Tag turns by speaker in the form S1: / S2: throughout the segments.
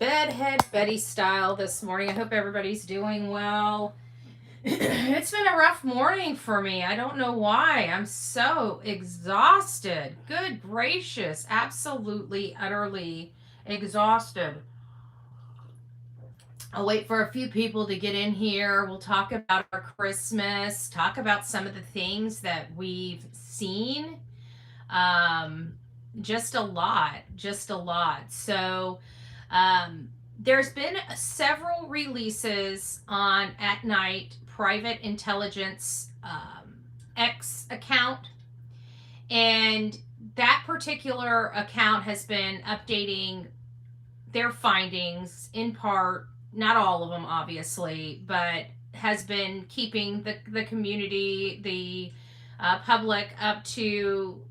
S1: Bedhead Betty style this morning. I hope everybody's doing well. It's been a rough morning for me. I don't know why. I'm so exhausted. Good gracious. Absolutely, utterly exhausted. I'll wait for a few people to get in here. We'll talk about our Christmas, talk about some of the things that we've seen. Um, just a lot. Just a lot. So, there's been several releases on At Night Private Intelligence X account, and that particular account has been updating their findings in part, not all of them obviously, but has been keeping the community, the public up to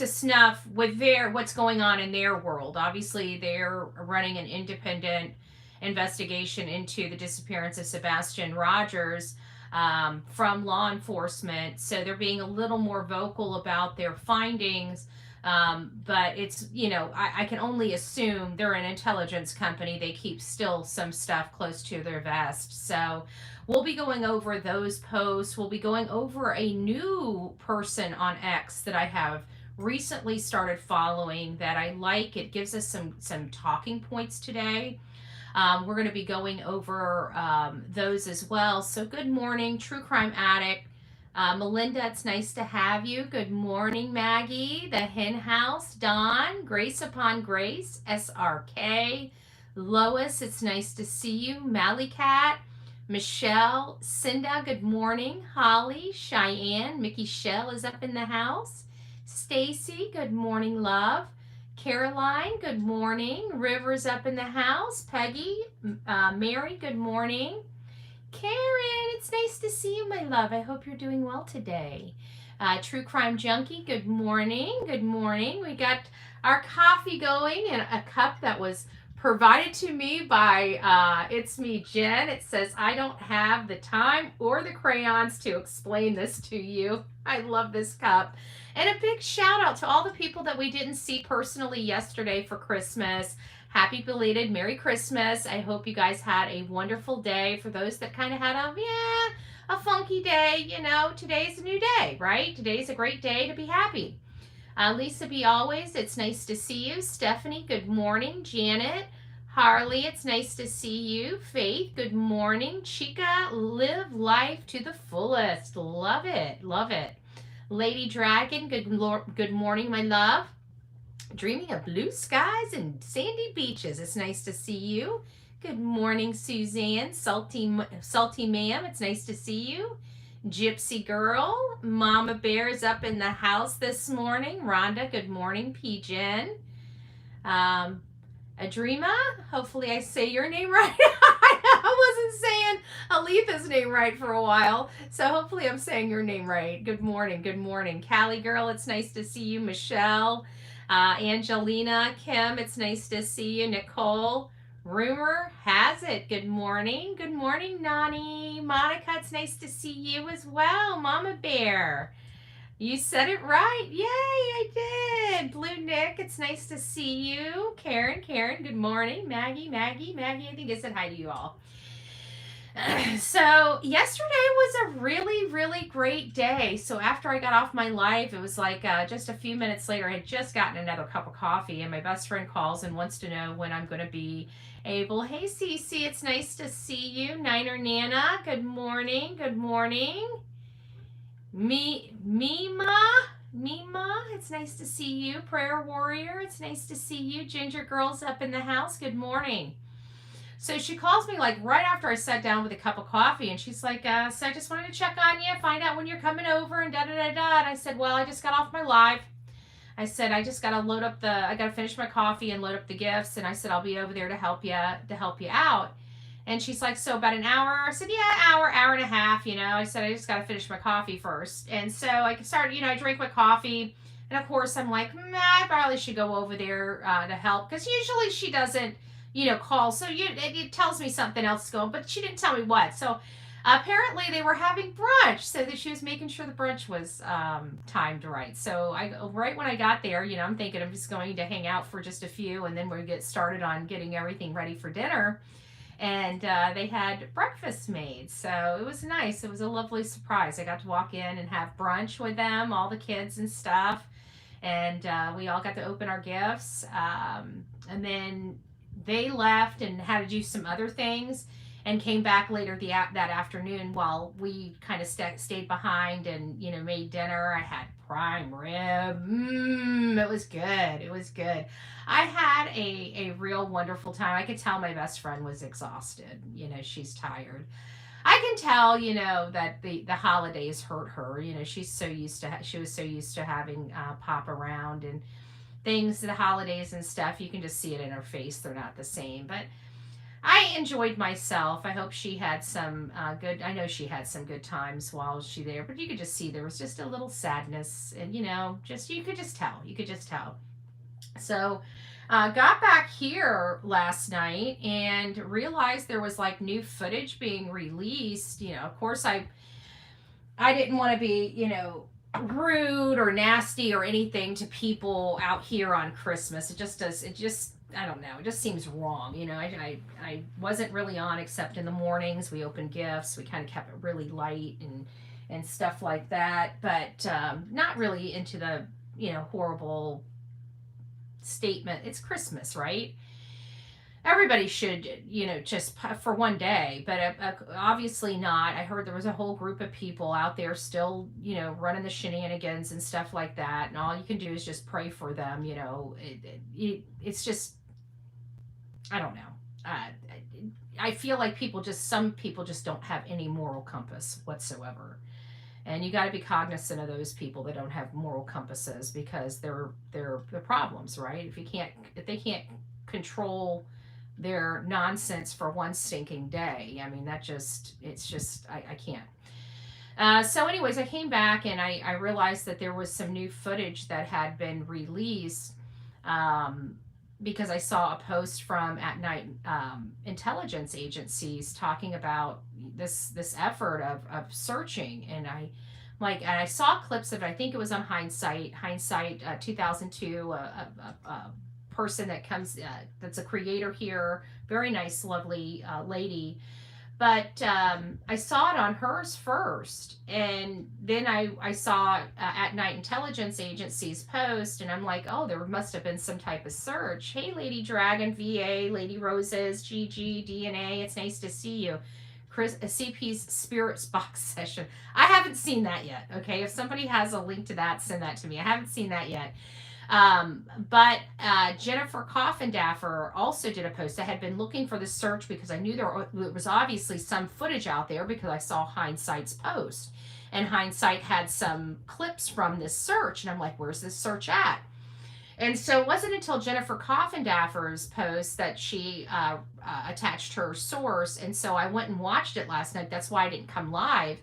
S1: snuff with what's going on in their world. Obviously, they're running an independent investigation into the disappearance of Sebastian Rogers from law enforcement. So they're being a little more vocal about their findings. But it's, I can only assume they're an intelligence company. They keep still some stuff close to their vest. So we'll be going over those posts. We'll be going over a new person on X that I have recently started following that I like. It gives us some talking points today. We're going to be going over those as well. So good morning, True Crime Addict. Melinda, it's nice to have you. Good morning, Maggie. The Hen House, Dawn, Grace Upon Grace, SRK. Lois, it's nice to see you. Mallycat, Michelle, Cinda, good morning. Holly, Cheyenne, Mickey Shell is up in the house. Stacy, good morning, love. Caroline, good morning. Rivers up in the house. Peggy, Mary, good morning. Karen, it's nice to see you, my love. I hope you're doing well today. True Crime Junkie, good morning. Good morning. We got our coffee going in a cup that was provided to me by It's Me, Jen. It says, I don't have the time or the crayons to explain this to you. I love this cup. And a big shout out to all the people that we didn't see personally yesterday for Christmas. Happy belated Merry Christmas. I hope you guys had a wonderful day. For those that kind of had a funky day, today's a new day, right? Today's a great day to be happy. Lisa B. Always, it's nice to see you. Stephanie, good morning. Janet, Harley, it's nice to see you. Faith, good morning. Chica, live life to the fullest. Love it, love it. Lady Dragon, good morning, my love. Dreaming of blue skies and sandy beaches. It's nice to see you. Good morning, Suzanne. Salty ma'am, it's nice to see you. Gypsy girl, Mama Bear's up in the house this morning. Rhonda, good morning. P-Jen. Adrima, hopefully I say your name right. I wasn't saying Aletha's name right for a while, so hopefully I'm saying your name right. Good morning, good morning. Callie girl, it's nice to see you. Michelle, Angelina, Kim, it's nice to see you. Nicole, rumor has it, good morning. Good morning, Nani. Monica, it's nice to see you as well. Mama Bear, you said it right. Yay, I did. Blue Nick, it's nice to see you. Karen, good morning. Maggie, I think I said hi to you all. So yesterday was a really, really great day. So after I got off my live, it was like just a few minutes later, I had just gotten another cup of coffee, and my best friend calls and wants to know when I'm going to be able. Hey, Cece, it's nice to see you. Niner Nana, good morning. Good morning. Mima, it's nice to see you. Prayer Warrior, it's nice to see you. Ginger Girl's up in the house. Good morning. So she calls me like right after I sat down with a cup of coffee, and she's like, so I just wanted to check on you, find out when you're coming over, and da-da-da-da. And I said, well, I just got off my live. I said, I just got to I got to finish my coffee and load up the gifts. And I said, I'll be over there to help you out. And she's like, so about an hour? I said, yeah, hour and a half, I said, I just got to finish my coffee first. And so I started, I drank my coffee. And of course, I'm like, I probably should go over there to help. Because usually she doesn't, call. So it tells me something else is going, but she didn't tell me what. So Apparently they were having brunch, so that she was making sure the brunch was timed right. So right when I got there, I'm thinking I'm just going to hang out for just a few, and then we'll get started on getting everything ready for dinner. And they had breakfast made, so it was nice. It was a lovely surprise. I got to walk in and have brunch with them, all the kids and stuff, and we all got to open our gifts. And then they left and had to do some other things, and came back later that afternoon while we kind of stayed behind and made dinner. I had prime rib. It was good. It was good. I had a real wonderful time. I could tell my best friend was exhausted. She's tired. I can tell, that the holidays hurt her. She was so used to having Pop around and things, the holidays and stuff. You can just see it in her face. They're not the same. But I enjoyed myself. I hope she had some good. I know she had some good times while she there, but you could just see there was just a little sadness, and just you could just tell. You could just tell. So, got back here last night and realized there was like new footage being released. Of course, I didn't want to be rude or nasty or anything to people out here on Christmas. It just does. It just I don't know. It just seems wrong. I wasn't really on except in the mornings. We opened gifts. We kind of kept it really light and stuff like that. But not really into the horrible statement. It's Christmas, right? Everybody should, just for one day, but obviously not. I heard there was a whole group of people out there still, running the shenanigans and stuff like that. And all you can do is just pray for them. It's just, I don't know. I feel like some people just don't have any moral compass whatsoever. And you got to be cognizant of those people that don't have moral compasses, because they're problems, right? If they can't control their nonsense for one stinking day, I mean, I can't. So anyways, I came back and I realized that there was some new footage that had been released, because I saw a post from at night intelligence agencies talking about this effort of searching, and I saw clips of it. I think it was on Hindsight 2002, a person that comes that's a creator here, very nice, lovely lady. But I saw it on hers first, and then I saw at night intelligence agencies post, and I'm like, oh, there must have been some type of search. Hey, Lady Dragon, VA, Lady Roses, GG, DNA, it's nice to see you. Chris, CP's Spirits Box session. I haven't seen that yet. Okay, if somebody has a link to that, send that to me. I haven't seen that yet. But Jennifer Coffindaffer also did a post. I had been looking for the search because I knew there was obviously some footage out there, because I saw Hindsight's post. And Hindsight had some clips from this search. And I'm like, where's this search at? And so it wasn't until Jennifer Coffindaffer's post that she attached her source. And so I went and watched it last night. That's why I didn't come live,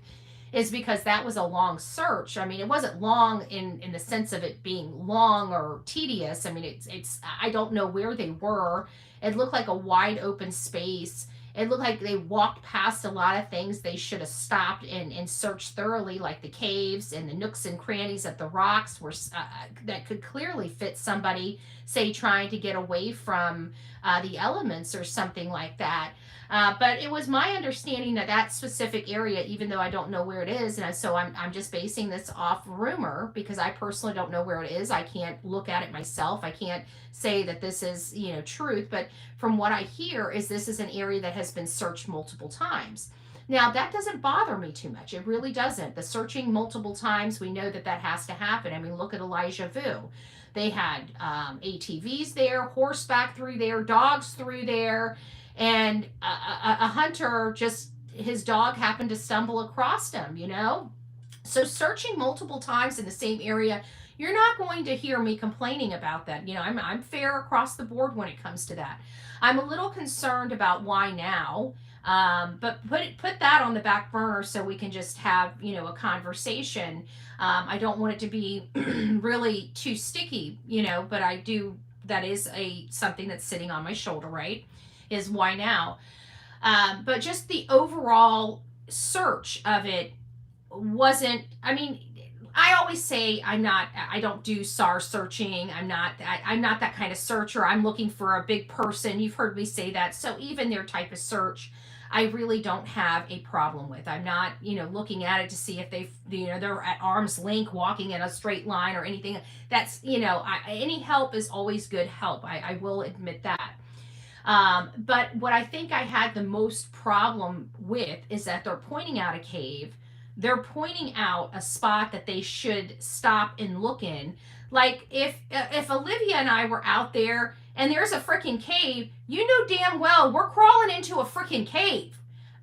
S1: is because that was a long search. I mean, it wasn't long in the sense of it being long or tedious. I mean, it's I don't know where they were. It looked like a wide open space. It looked like they walked past a lot of things they should have stopped and searched thoroughly, like the caves and the nooks and crannies of the rocks that could clearly fit somebody, say, trying to get away from the elements or something like that. But it was my understanding that specific area, even though I don't know where it is, and so I'm just basing this off rumor, because I personally don't know where it is. I can't look at it myself. I can't say that this is truth. But from what I hear, this is an area that has been searched multiple times. Now, that doesn't bother me too much. It really doesn't. The searching multiple times, we know that has to happen. I mean, look at Elijah Vu. They had ATVs there, horseback through there, dogs through there. And a hunter, just his dog happened to stumble across him, So searching multiple times in the same area, you're not going to hear me complaining about that. I'm fair across the board when it comes to that. I'm a little concerned about why now, but put that on the back burner so we can just have a conversation. I don't want it to be really too sticky, but I do. That is something that's sitting on my shoulder, right? Is why now. But just the overall search of it wasn't, I mean, I always say I don't do SAR searching. I'm not that kind of searcher. I'm looking for a big person. You've heard me say that. So even their type of search, I really don't have a problem with. I'm not, looking at it to see if they're at arm's length walking in a straight line or anything. That's, any help is always good help. I will admit that. But what I think I had the most problem with is that they're pointing out a cave. They're pointing out a spot that they should stop and look in. Like if Olivia and I were out there and there's a freaking cave, you know damn well we're crawling into a freaking cave.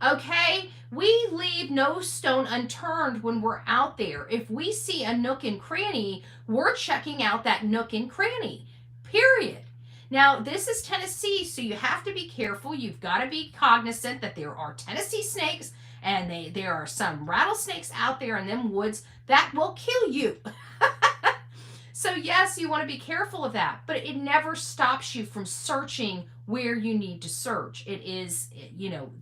S1: Okay? We leave no stone unturned when we're out there. If we see a nook and cranny, we're checking out that nook and cranny. Period. Now, this is Tennessee, so you have to be careful. You've got to be cognizant that there are Tennessee snakes and there are some rattlesnakes out there in them woods that will kill you. So yes, you want to be careful of that, but it never stops you from searching where you need to search. It is,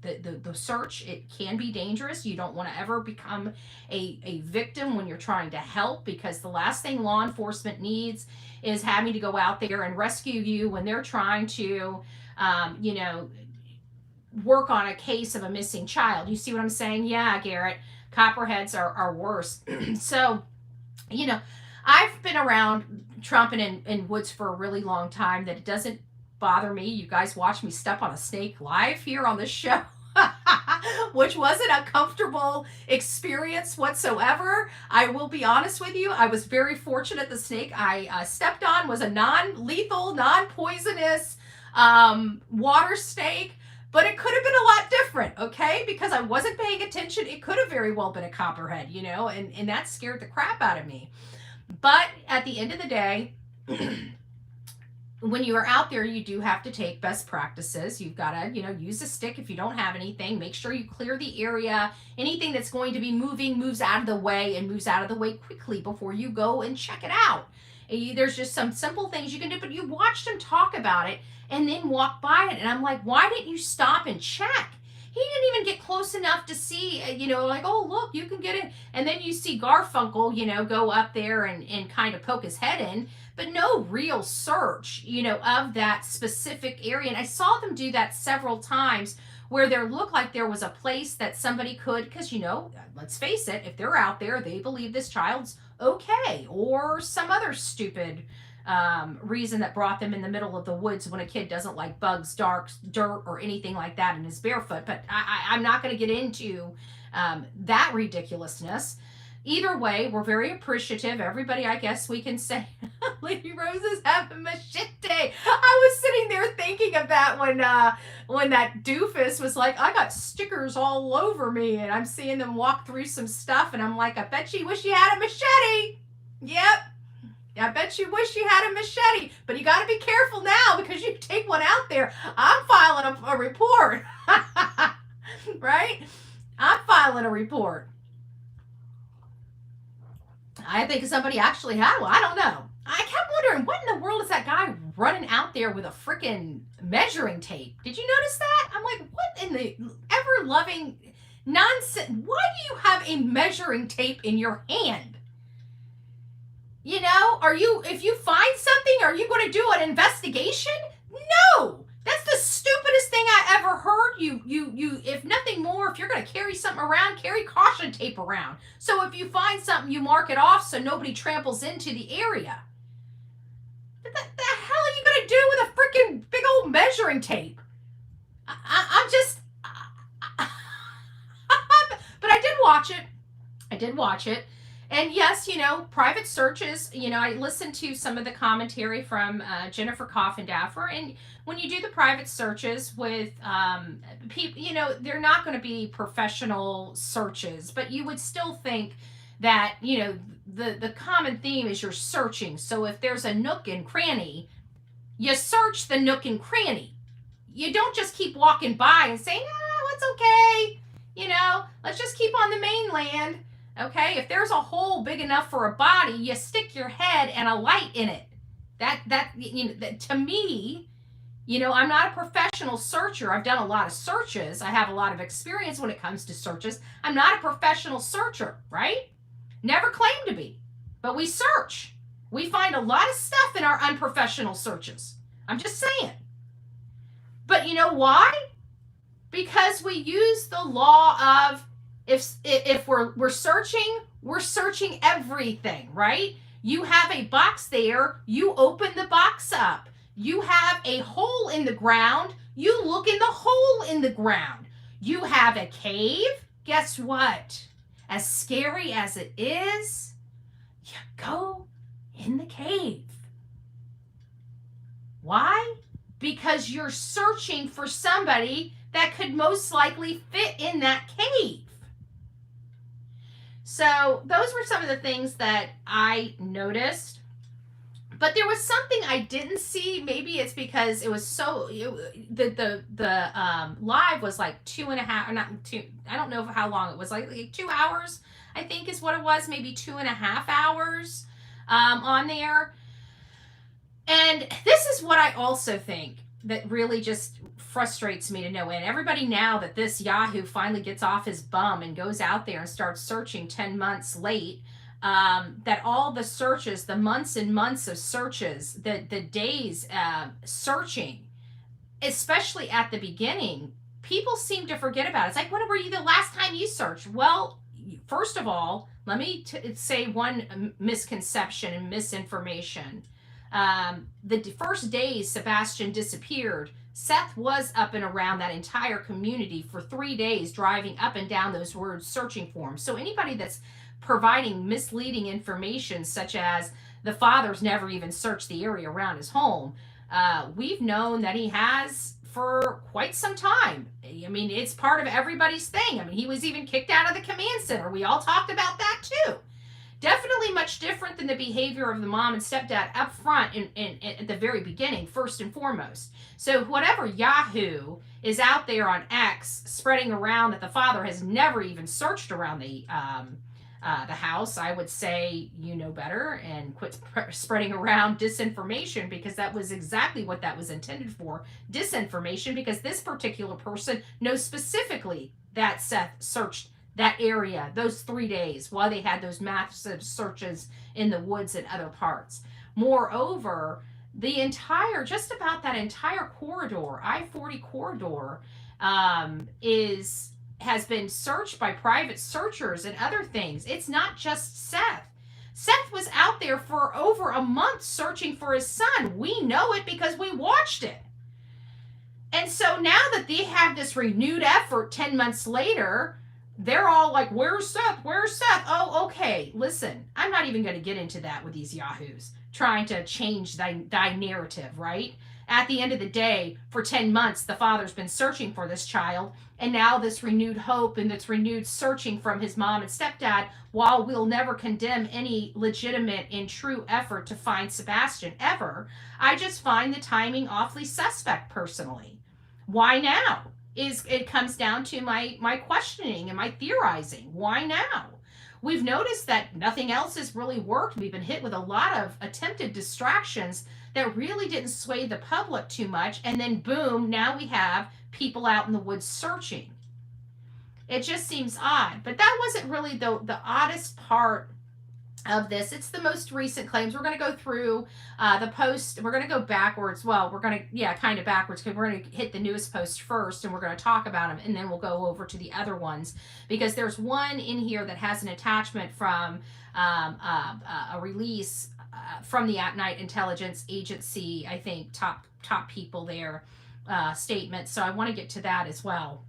S1: the search, it can be dangerous. You don't want to ever become a victim when you're trying to help, because the last thing law enforcement needs is having to go out there and rescue you when they're trying to, work on a case of a missing child. You see what I'm saying? Yeah, Garrett, copperheads are worse. So, I've been around trumping in woods for a really long time that it doesn't bother me. You guys watch me step on a snake live here on this show, which wasn't a comfortable experience whatsoever. I will be honest with you. I was very fortunate. The snake I stepped on was a non-lethal, non-poisonous water snake. But it could have been a lot different, okay? Because I wasn't paying attention. It could have very well been a copperhead, and that scared the crap out of me. But at the end of the day, when you are out there, you do have to take best practices. You've got to, use a stick if you don't have anything. Make sure you clear the area. Anything that's going to be moving moves out of the way, and moves out of the way quickly before you go and check it out. There's just some simple things you can do, but you watched him talk about it and then walk by it. And I'm like, why didn't you stop and check? He didn't even get close enough to see, like, oh, look, you can get in. And then you see Garfunkel, go up there and kind of poke his head in, but no real search, of that specific area. And I saw them do that several times where there looked like there was a place that somebody could, because, let's face it, if they're out there, they believe this child's okay, or some other stupid reason that brought them in the middle of the woods when a kid doesn't like bugs, dark, dirt, or anything like that and is barefoot. But I'm not going to get into that ridiculousness. Either way, we're very appreciative. Everybody, I guess we can say, Lady Rose is having machete. I was sitting there thinking of that when that doofus was like, I got stickers all over me, and I'm seeing them walk through some stuff, and I'm like, I bet you wish you had a machete. Yep. I bet you wish you had a machete, but you got to be careful now, because you take one out there, I'm filing a report. Right? I'm filing a report. I think somebody actually had one. I don't know. I kept wondering, what in the world is that guy running out there with a freaking measuring tape? Did you notice that? I'm like, what in the ever-loving nonsense? Why do you have a measuring tape in your hand? If you find something, are you going to do an investigation? No! That's the stupidest thing I ever heard. You, if nothing more, if you're going to carry something around, carry caution tape around. So if you find something, you mark it off so nobody tramples into the area. What the hell are you going to do with a freaking big old measuring tape? I'm just... But I did watch it. And yes, private searches, I listened to some of the commentary from Jennifer Coffindaffer, and when you do the private searches with people, they're not going to be professional searches, but you would still think that, the common theme is you're searching. So if there's a nook and cranny, you search the nook and cranny. You don't just keep walking by and saying, it's okay, let's just keep on the mainland. Okay, if there's a hole big enough for a body, you stick your head and a light in it. That to me You know, I'm not a professional searcher. I've done a lot of searches. I have a lot of experience when it comes to searches. I'm not a professional searcher, right? Never claimed to be. But we search. We find a lot of stuff in our unprofessional searches. I'm just saying. But you know why? Because we use the law of if we're searching everything, right? You have a box there, you open the box up. You have a hole in the ground, you look in the hole in the ground. You have a cave, guess what? As scary as it is, you go in the cave. Why? Because you're searching for somebody that could most likely fit in that cave. So those were some of the things that I noticed. But there was something I didn't see. Maybe it's because it was so the live was like 2.5 or not two. I don't know how long it was. Like 2 hours, I think is what it was. Maybe 2.5 hours on there. And this is what I also think that really just frustrates me to no end. Everybody now that this Yahoo finally gets off his bum and goes out there and starts searching 10 months late, that all the searches, the months and months of searches, the days searching, especially at the beginning, people seem to forget about it. It's like, when were you the last time you searched? Well, first of all, let me say one misconception and misinformation. The first days Sebastian disappeared, Seth was up and around that entire community for 3 days, driving up and down those roads searching for him. So anybody that's providing misleading information, such as the father's never even searched the area around his home, we've known that he has for quite some time. I mean, it's part of everybody's thing. I mean, he was even kicked out of the command center. We all talked about that too. Definitely much different than the behavior of the mom and stepdad up front at the very beginning, first and foremost. So whatever Yahoo is out there on X spreading around that the father has never even searched around the house, I would say you know better and quit spreading around disinformation, because that was exactly what that was intended for, disinformation, because this particular person knows specifically that Seth searched that area those 3 days while they had those massive searches in the woods and other parts. Moreover, just about that entire corridor, I-40 corridor, has been searched by private searchers and other things. It's not just Seth. Seth was out there for over a month searching for his son. We know it because we watched it. And so now that they have this renewed effort 10 months later, they're all like, where's Seth? Where's Seth? Oh, okay. Listen, I'm not even going to get into that with these Yahoos trying to change thy narrative, right? At the end of the day, for 10 months, the father's been searching for this child, and now this renewed hope and this renewed searching from his mom and stepdad, while we'll never condemn any legitimate and true effort to find Sebastian ever, I just find the timing awfully suspect personally. Why now? It comes down to my questioning and my theorizing. Why now? We've noticed that nothing else has really worked. We've been hit with a lot of attempted distractions that really didn't sway the public too much. And then boom, now we have people out in the woods searching. It just seems odd. But that wasn't really the oddest part of this. It's the most recent claims. We're going to go through the post. We're going to go backwards. Well, we're going to, kind of backwards, because we're going to hit the newest post first, and we're going to talk about them, and then we'll go over to the other ones, because there's one in here that has an attachment from a release from the At-Night Intelligence Agency, I think top people there, statement. So I want to get to that as well.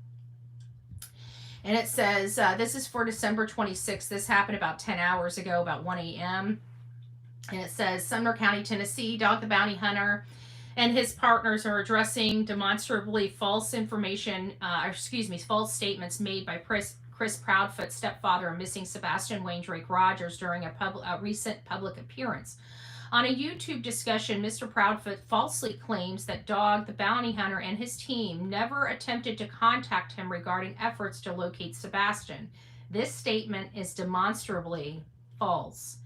S1: And it says, this is for December 26th. This happened about 10 hours ago, about 1 a.m. And it says, Sumner County, Tennessee, Dog the Bounty Hunter and his partners are addressing demonstrably false information, false statements made by Chris Proudfoot's stepfather and missing Sebastian Wayne Drake Rogers during a recent public appearance. On a YouTube discussion, Mr. Proudfoot falsely claims that Dog the Bounty Hunter and his team never attempted to contact him regarding efforts to locate Sebastian. This statement is demonstrably false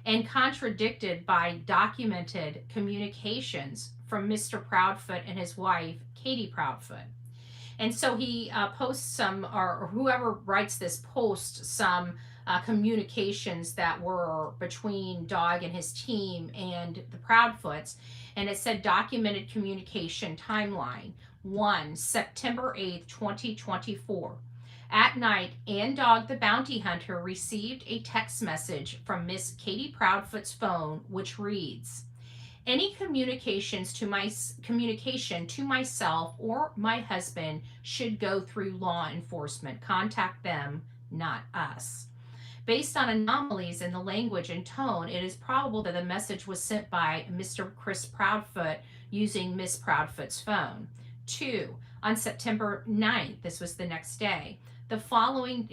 S1: and contradicted by documented communications from Mr. Proudfoot and his wife, Katie Proudfoot. And so he posts some, or whoever writes this posts some communications that were between Dog and his team and the Proudfoots. And it said documented communication timeline 1 September 8th, 2024. At night, Dog the bounty hunter received a text message from Miss Katie Proudfoot's phone, which reads, any communication to myself or my husband should go through law enforcement. Contact them, not us. Based on anomalies in the language and tone, it is probable that the message was sent by Mr. Chris Proudfoot using Miss Proudfoot's phone. 2. On September 9th, this was the next day, the following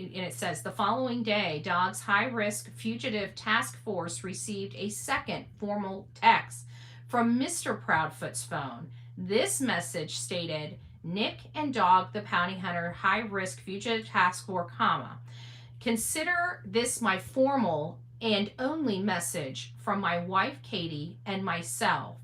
S1: day, Dog's high-risk fugitive task force received a second formal text from Mr. Proudfoot's phone. This message stated, Nick and Dog the bounty hunter, high-risk fugitive task force, consider this my formal and only message from my wife Katie and myself.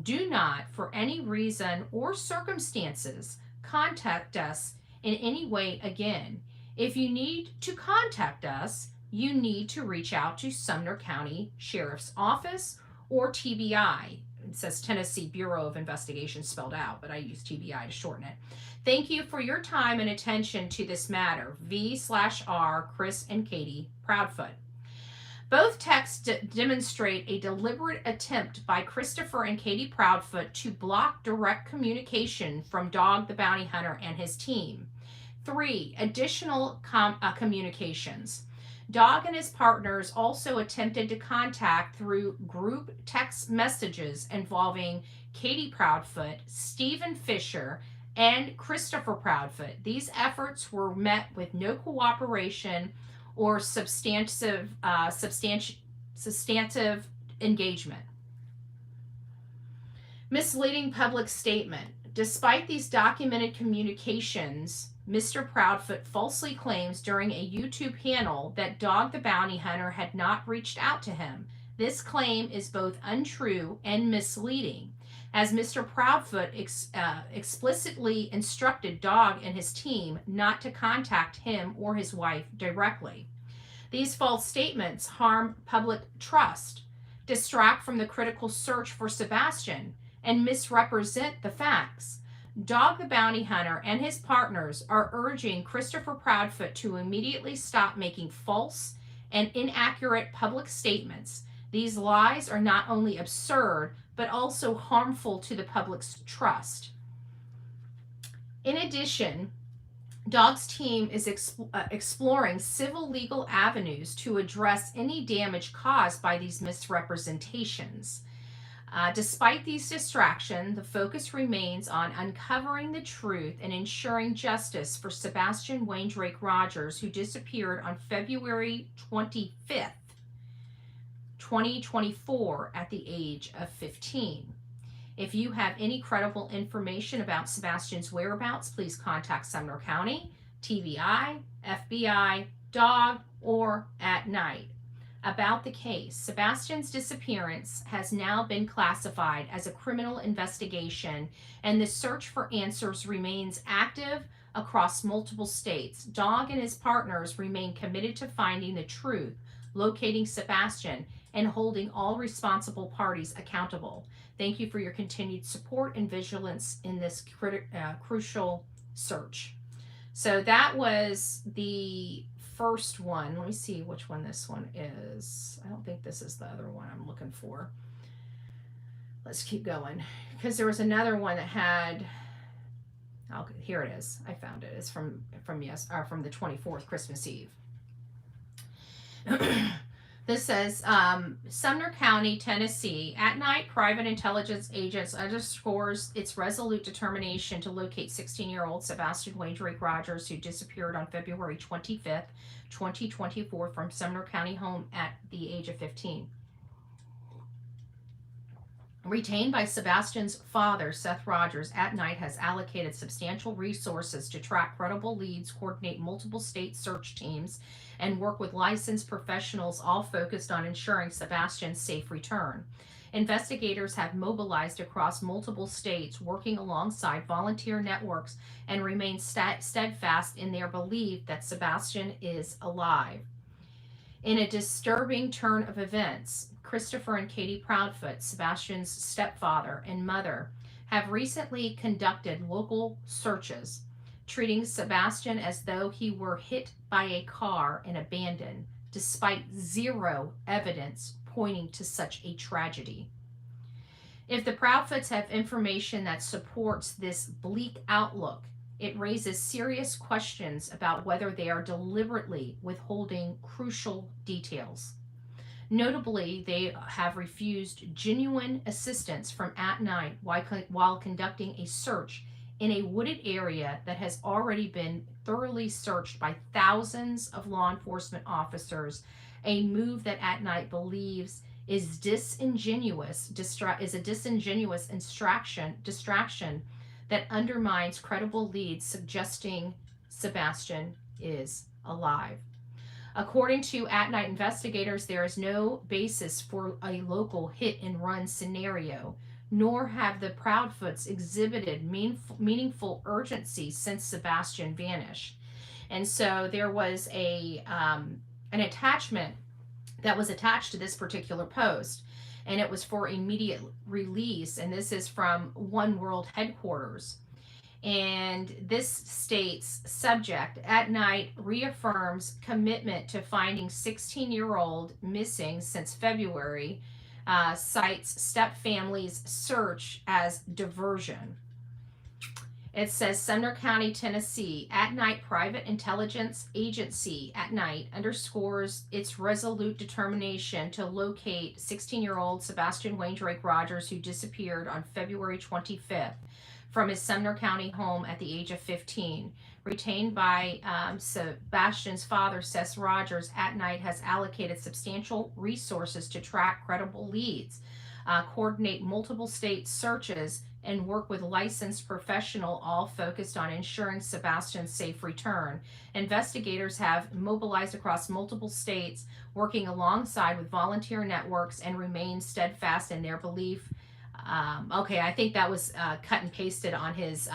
S1: Do not, for any reason or circumstances, contact us in any way again. If you need to contact us, you need to reach out to Sumner County Sheriff's Office or TBI. It says Tennessee Bureau of Investigation spelled out, but I use TBI to shorten it. Thank you for your time and attention to this matter. V/R, Chris and Katie Proudfoot. Both texts demonstrate a deliberate attempt by Christopher and Katie Proudfoot to block direct communication from Dog the bounty hunter and his team. 3. Additional communications. Dog and his partners also attempted to contact through group text messages involving Katie Proudfoot, Stephen Fisher, and Christopher Proudfoot. These efforts were met with no cooperation or substantive engagement. Misleading public statement. Despite these documented communications, Mr. Proudfoot falsely claims during a YouTube panel that Dog the bounty hunter had not reached out to him. This claim is both untrue and misleading, as Mr. Proudfoot explicitly instructed Dog and his team not to contact him or his wife directly. These false statements harm public trust, distract from the critical search for Sebastian, and misrepresent the facts. Dog the bounty hunter and his partners are urging Christopher Proudfoot to immediately stop making false and inaccurate public statements. These lies are not only absurd, but also harmful to the public's trust. In addition, Dog's team is exploring civil legal avenues to address any damage caused by these misrepresentations. Despite these distractions, the focus remains on uncovering the truth and ensuring justice for Sebastian Waindrake Rogers, who disappeared on February 25th, 2024 at the age of 15. If you have any credible information about Sebastian's whereabouts, please contact Sumner County, TBI, FBI, Dog, or at night. About the case, Sebastian's disappearance has now been classified as a criminal investigation, and the search for answers remains active across multiple states. Dog and his partners remain committed to finding the truth, locating Sebastian, and holding all responsible parties accountable. Thank you for your continued support and vigilance in this crucial search. So that was the first one. Let me see which one this one is. I don't think this is the other one I'm looking for. Let's keep going, because there was another one that had, oh, here it is. I found it. It's from the 24th, Christmas Eve. This says, Sumner County, Tennessee, at night, private intelligence agents underscores its resolute determination to locate 16-year-old Sebastian Waindrake Rogers, who disappeared on February 25th, 2024 from Sumner County home at the age of 15. Retained by Sebastian's father, Seth Rogers, at night has allocated substantial resources to track credible leads, coordinate multiple state search teams, and work with licensed professionals, all focused on ensuring Sebastian's safe return. Investigators have mobilized across multiple states, working alongside volunteer networks, and remain steadfast in their belief that Sebastian is alive. In a disturbing turn of events, Christopher and Katie Proudfoot, Sebastian's stepfather and mother, have recently conducted local searches, treating Sebastian as though he were hit by a car and abandoned, despite zero evidence pointing to such a tragedy. If the Proudfoots have information that supports this bleak outlook, it raises serious questions about whether they are deliberately withholding crucial details. Notably, they have refused genuine assistance from at-night while conducting a search in a wooded area that has already been thoroughly searched by thousands of law enforcement officers, a move that at-night believes is a disingenuous distraction that undermines credible leads suggesting Sebastian is alive. According to at-night investigators, there is no basis for a local hit-and-run scenario, nor have the Proudfoots exhibited meaningful urgency since Sebastian vanished. And so there was an attachment that was attached to this particular post, and it was for immediate release, and this is from One World headquarters. And this states, subject, at night reaffirms commitment to finding 16-year-old missing since February, cites stepfamily's search as diversion. It says Sumner County, Tennessee, at night private intelligence agency at night underscores its resolute determination to locate 16-year-old Sebastian Wayne Drake Rogers, who disappeared on February 25th from his Sumner County home at the age of 15. Retained by Sebastian's father, Seth Rogers, at night has allocated substantial resources to track credible leads, coordinate multiple state searches, and work with licensed professional, all focused on ensuring Sebastian's safe return. Investigators have mobilized across multiple states, working alongside with volunteer networks, and remain steadfast in their belief. Okay, I think that was cut and pasted on his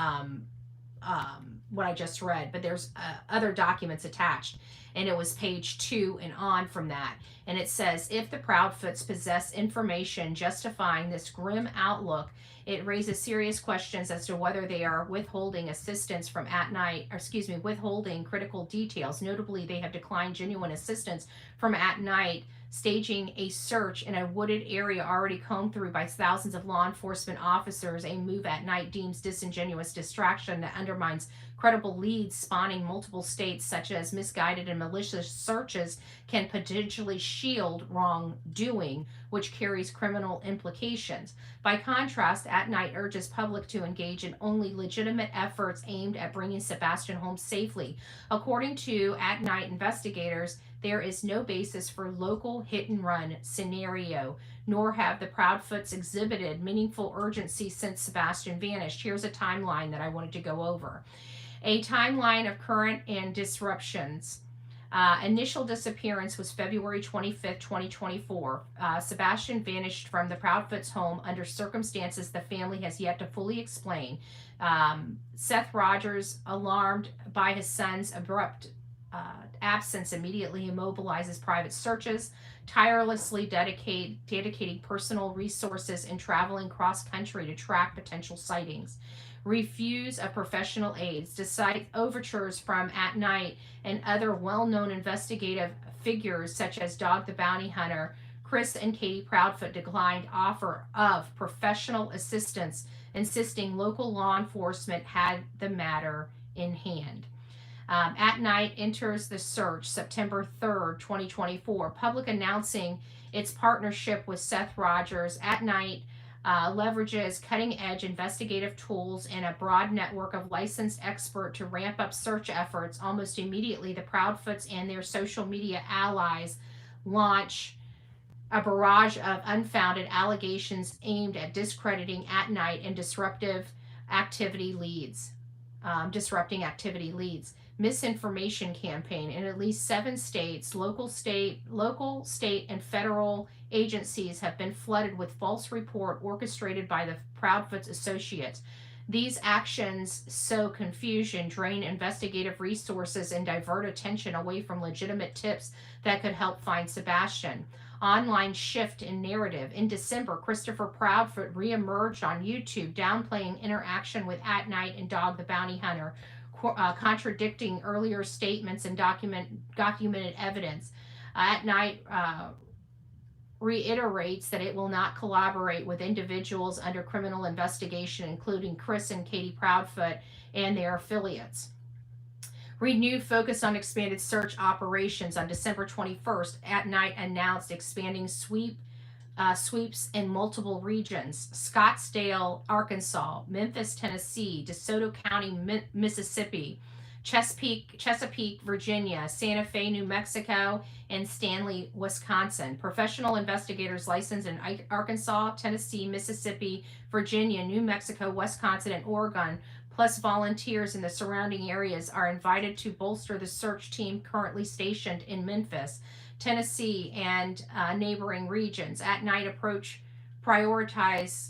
S1: what I just read, but there's other documents attached, and it was page 2 and on from that. And it says, if the Proudfoots possess information justifying this grim outlook, it raises serious questions as to whether they are withholding assistance from withholding critical details. Notably, they have declined genuine assistance from at night, staging a search in a wooded area already combed through by thousands of law enforcement officers, a move at night deems disingenuous distraction that undermines credible leads spawning multiple states, such as misguided and malicious searches can potentially shield wrongdoing, which carries criminal implications. By contrast, at night urges public to engage in only legitimate efforts aimed at bringing Sebastian home safely. According to at night investigators, there is no basis for local hit-and-run scenario, nor have the Proudfoots exhibited meaningful urgency since Sebastian vanished. Here's a timeline that I wanted to go over. A timeline of current and disruptions. Initial disappearance was February 25th, 2024. Sebastian vanished from the Proudfoots' home under circumstances the family has yet to fully explain. Seth Rogers, alarmed by his son's abrupt absence, immediately immobilizes private searches, tirelessly dedicating personal resources and traveling cross-country to track potential sightings. Refuse of professional aids, despite overtures from at night and other well-known investigative figures such as Dog the Bounty Hunter. Chris and Katie Proudfoot declined offer of professional assistance, insisting local law enforcement had the matter in hand. At night enters the search September 3rd, 2024. Public announcing its partnership with Seth Rogers. At night leverages cutting-edge investigative tools and a broad network of licensed experts to ramp up search efforts. Almost immediately, the Proudfoots and their social media allies launch a barrage of unfounded allegations aimed at discrediting at night and disruptive activity leads. disrupting activity leads. Misinformation campaign in at least 7 states, local, state, and federal agencies have been flooded with false report orchestrated by the Proudfoot's associates. These actions sow confusion, drain investigative resources, and divert attention away from legitimate tips that could help find Sebastian. Online shift in narrative. In December, Christopher Proudfoot reemerged on YouTube, downplaying interaction with At Night and Dog the Bounty Hunter, contradicting earlier statements and documented evidence. At Night reiterates that it will not collaborate with individuals under criminal investigation, including Chris and Katie Proudfoot and their affiliates. Renewed focus on expanded search operations. On December 21st, At Night announced expanding sweeps in multiple regions: Scottsdale, Arkansas; Memphis, Tennessee; DeSoto County, Mississippi; Chesapeake, Virginia; Santa Fe, New Mexico; and Stanley, Wisconsin. Professional investigators licensed in Arkansas, Tennessee, Mississippi, Virginia, New Mexico, Wisconsin, and Oregon, plus volunteers in the surrounding areas, are invited to bolster the search team currently stationed in Memphis, Tennessee, and neighboring regions. At Night approach prioritize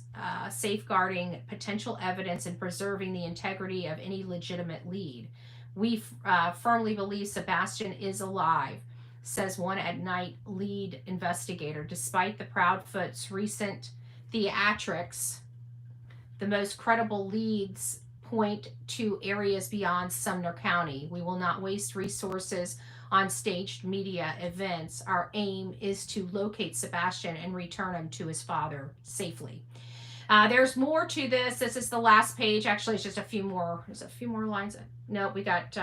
S1: safeguarding potential evidence and preserving the integrity of any legitimate lead. We firmly believe Sebastian is alive, says one At Night lead investigator. Despite the Proudfoot's recent theatrics, the most credible leads point to areas beyond Sumner County. We will not waste resources on staged media events. Our aim is to locate Sebastian and return him to his father safely. There's more to this. This is the last page. Actually, it's just a few more. There's a few more lines. No, we got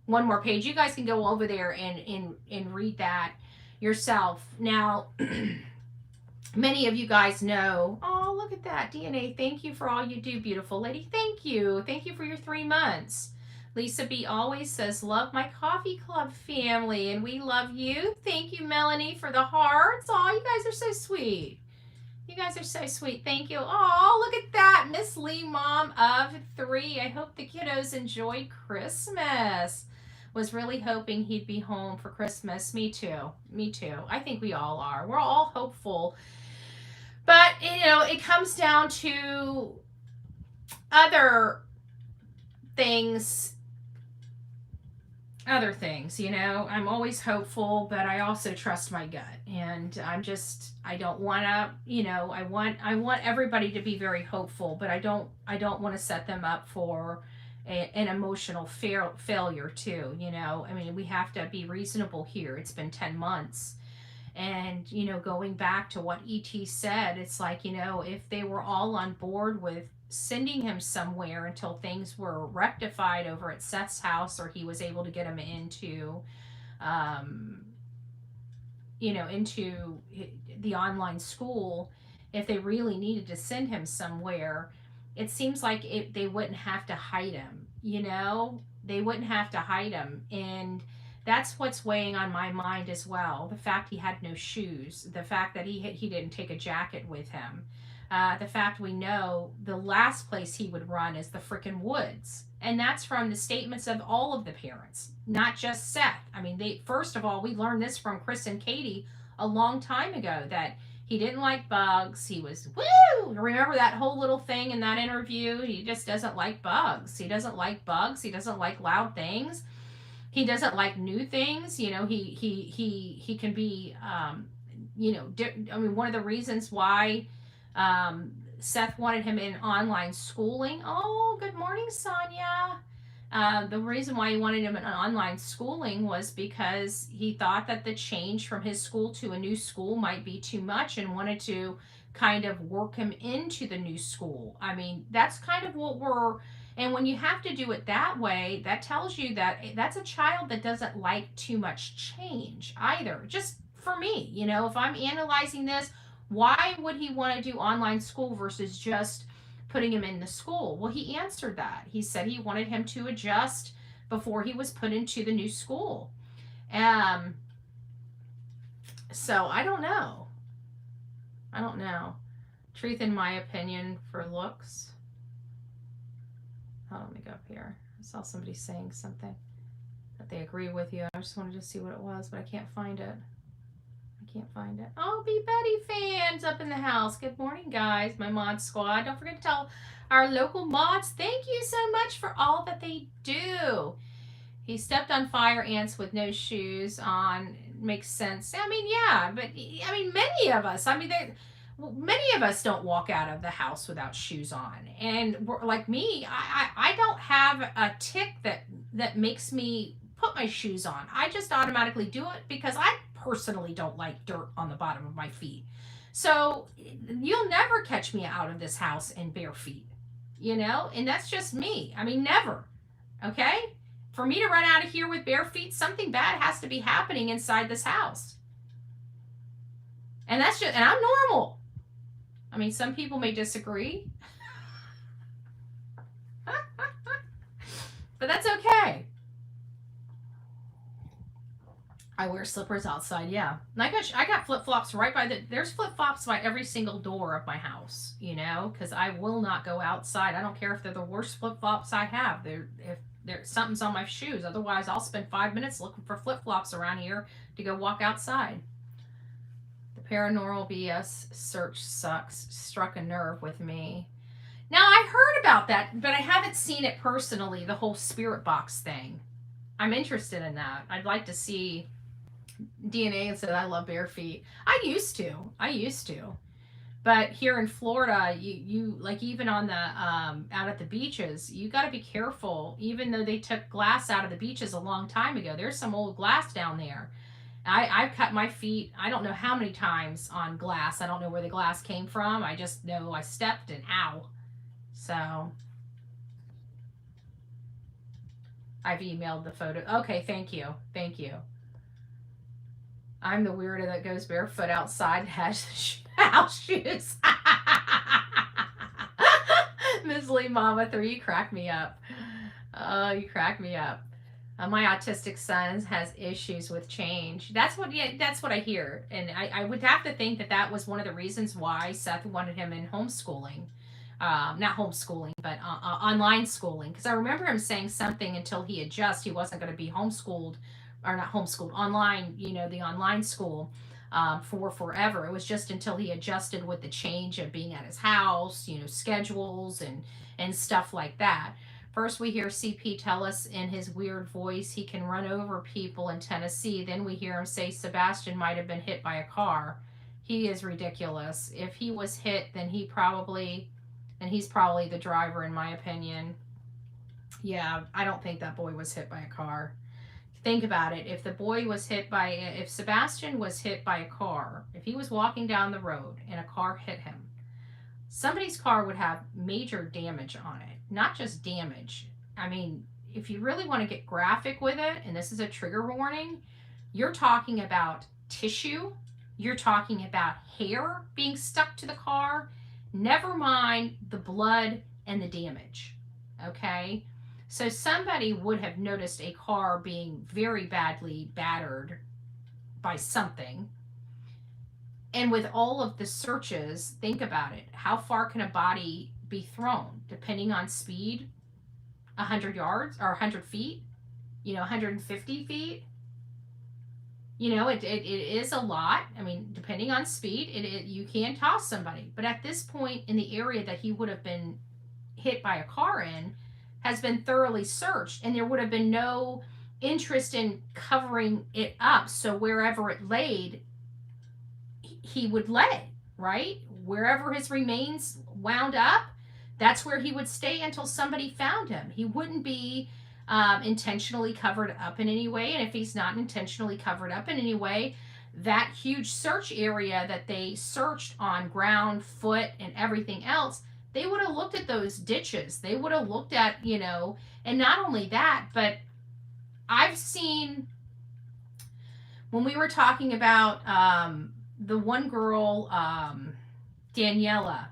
S1: one more page. You guys can go over there and read that yourself. Now, many of you guys know, oh, look at that, DNA. Thank you for all you do, beautiful lady. Thank you. Thank you for your 3 months. Lisa B always says, love my coffee club family, and we love you. Thank you, Melanie, for the hearts. Oh, you guys are so sweet. You guys are so sweet. Thank you. Oh, look at that. Miss Lee, mom of 3. I hope the kiddos enjoyed Christmas. Was really hoping he'd be home for Christmas. Me too. Me too. I think we all are. We're all hopeful. But, you know, it comes down to other things, you know. I'm always hopeful, but I also trust my gut, and I don't want to, you know, I want everybody to be very hopeful, but I don't want to set them up for an emotional failure too, you know. I mean, we have to be reasonable here. It's been 10 months. And, you know, going back to what E.T. said, it's like, you know, if they were all on board with sending him somewhere until things were rectified over at Seth's house, or he was able to get him into, you know, into the online school, if they really needed to send him somewhere, it seems like they wouldn't have to hide him, you know? They wouldn't have to hide him. And that's what's weighing on my mind as well. The fact he had no shoes, the fact that he didn't take a jacket with him, the fact we know the last place he would run is the frickin' woods. And that's from the statements of all of the parents, not just Seth. I mean, first of all, we learned this from Chris and Katie a long time ago, that he didn't like bugs. He was, woo! Remember that whole little thing in that interview? He just doesn't like bugs. He doesn't like bugs. He doesn't like loud things. He doesn't like new things. You know, he can be, you know, I mean, one of the reasons why Seth wanted him in online schooling. Oh, good morning, Sonia. The reason why he wanted him in online schooling was because he thought that the change from his school to a new school might be too much, and wanted to kind of work him into the new school. I mean, that's kind of what and when you have to do it that way, that tells you that that's a child that doesn't like too much change either. Just for me, you know, if I'm analyzing this, why would he want to do online school versus just putting him in the school? Well, he answered that. He said he wanted him to adjust before he was put into the new school. So I don't know. Truth in my opinion for looks. Oh, let me go up here. I saw somebody saying something that they agree with you. I just wanted to see what it was, but I can't find it. I can't find it. Oh, Be Betty fans up in the house. Good morning, guys. My mod squad. Don't forget to tell our local mods thank you so much for all that they do. He stepped on fire ants with no shoes on. Makes sense. I mean, yeah, but I mean, many of us. I mean, many of us don't walk out of the house without shoes on. And like me, I don't have a tick that makes me put my shoes on. I just automatically do it because I personally don't like dirt on the bottom of my feet. So you'll never catch me out of this house in bare feet, and that's just me. I mean, never. Okay? For me to run out of here with bare feet, something bad has to be happening inside this house. And I'm normal. I mean, some people may disagree. But that's okay. I wear slippers outside, yeah. I got flip-flops there's flip-flops by every single door of my house, because I will not go outside. I don't care if they're the worst flip-flops I have. If something's on my shoes. Otherwise, I'll spend 5 minutes looking for flip-flops around here to go walk outside. The paranormal BS search struck a nerve with me. Now, I heard about that, but I haven't seen it personally, the whole spirit box thing. I'm interested in that. I'd like to see DNA and said I love bare feet. I used to. But here in Florida, you like even on the out at the beaches, you got to be careful. Even though they took glass out of the beaches a long time ago, there's some old glass down there. I've cut my feet, I don't know how many times on glass. I don't know where the glass came from. I just know I stepped and ow. So I've emailed the photo. Okay, thank you. I'm the weirdo that goes barefoot outside and has house shoes. Ms. Lee Mama 3, you crack me up. Oh, you crack me up. My autistic son has issues with change. That's what I hear. And I would have to think that was one of the reasons why Seth wanted him in homeschooling. Not homeschooling, but online schooling. Because I remember him saying something until he adjusted. He wasn't going to be homeschooled, or not homeschooled, online, the online school for forever. It was just until he adjusted with the change of being at his house, schedules and stuff like that. First, we hear CP tell us in his weird voice he can run over people in Tennessee. Then we hear him say Sebastian might have been hit by a car. He is ridiculous. If he was hit, then he's probably the driver, in my opinion. Yeah, I don't think that boy was hit by a car. Think about it. If Sebastian was hit by a car, if he was walking down the road and a car hit him, somebody's car would have major damage on it. Not just damage. I mean, if you really want to get graphic with it, and this is a trigger warning, you're talking about tissue. You're talking about hair being stuck to the car. Never mind the blood and the damage. Okay? So somebody would have noticed a car being very badly battered by something. And with all of the searches, think about it. How far can a body be thrown? Depending on speed, 100 yards or 100 feet, 150 feet. It is a lot. I mean, depending on speed, you can toss somebody. But at this point in the area that he would have been hit by a car in has been thoroughly searched, and there would have been no interest in covering it up. So wherever it laid, he would lay, right? Wherever his remains wound up, that's where he would stay until somebody found him. He wouldn't be intentionally covered up in any way. And if he's not intentionally covered up in any way, that huge search area that they searched on ground, foot, and everything else, they would have looked at those ditches. They would have looked at, and not only that, but I've seen, when we were talking about the one girl, Daniela,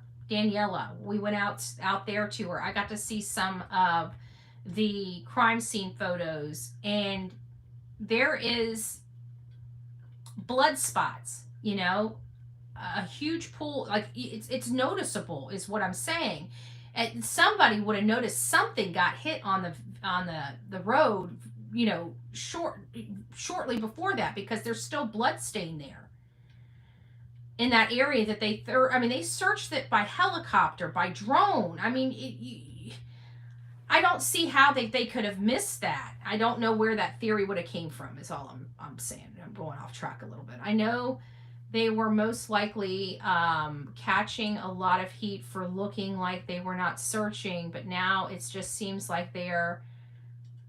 S1: we went out there to her. I got to see some of the crime scene photos, and there is blood spots, a huge pool, like it's noticeable is what I'm saying. and somebody would have noticed something got hit on the road, you know, shortly before that, because there's still blood stain there in that area that I mean, they searched it by helicopter, by drone. I mean, I don't see how they could have missed that. I don't know where that theory would have came from, is all I'm saying. I'm going off track a little bit. I know they were most likely catching a lot of heat for looking like they were not searching, but now it just seems like they're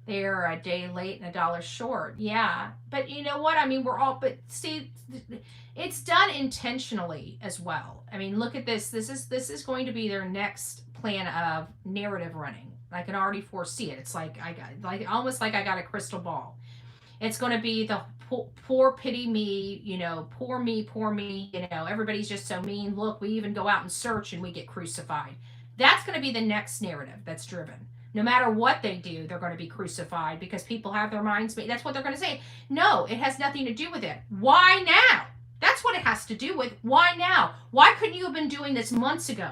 S1: a day late and a dollar short. Yeah, but you know what? I mean, but see, it's done intentionally as well. I mean, look at this. This is going to be their next plan of narrative running. I can already foresee it. It's like almost like I got a crystal ball. It's going to be the poor pity me, you know, poor me, you know, everybody's just so mean. Look, we even go out and search and we get crucified. That's going to be the next narrative that's driven. No matter what they do, they're going to be crucified because people have their minds made. That's what they're going to say. No, it has nothing to do with it. Why now? That's what it has to do with. Why now? Why couldn't you have been doing this months ago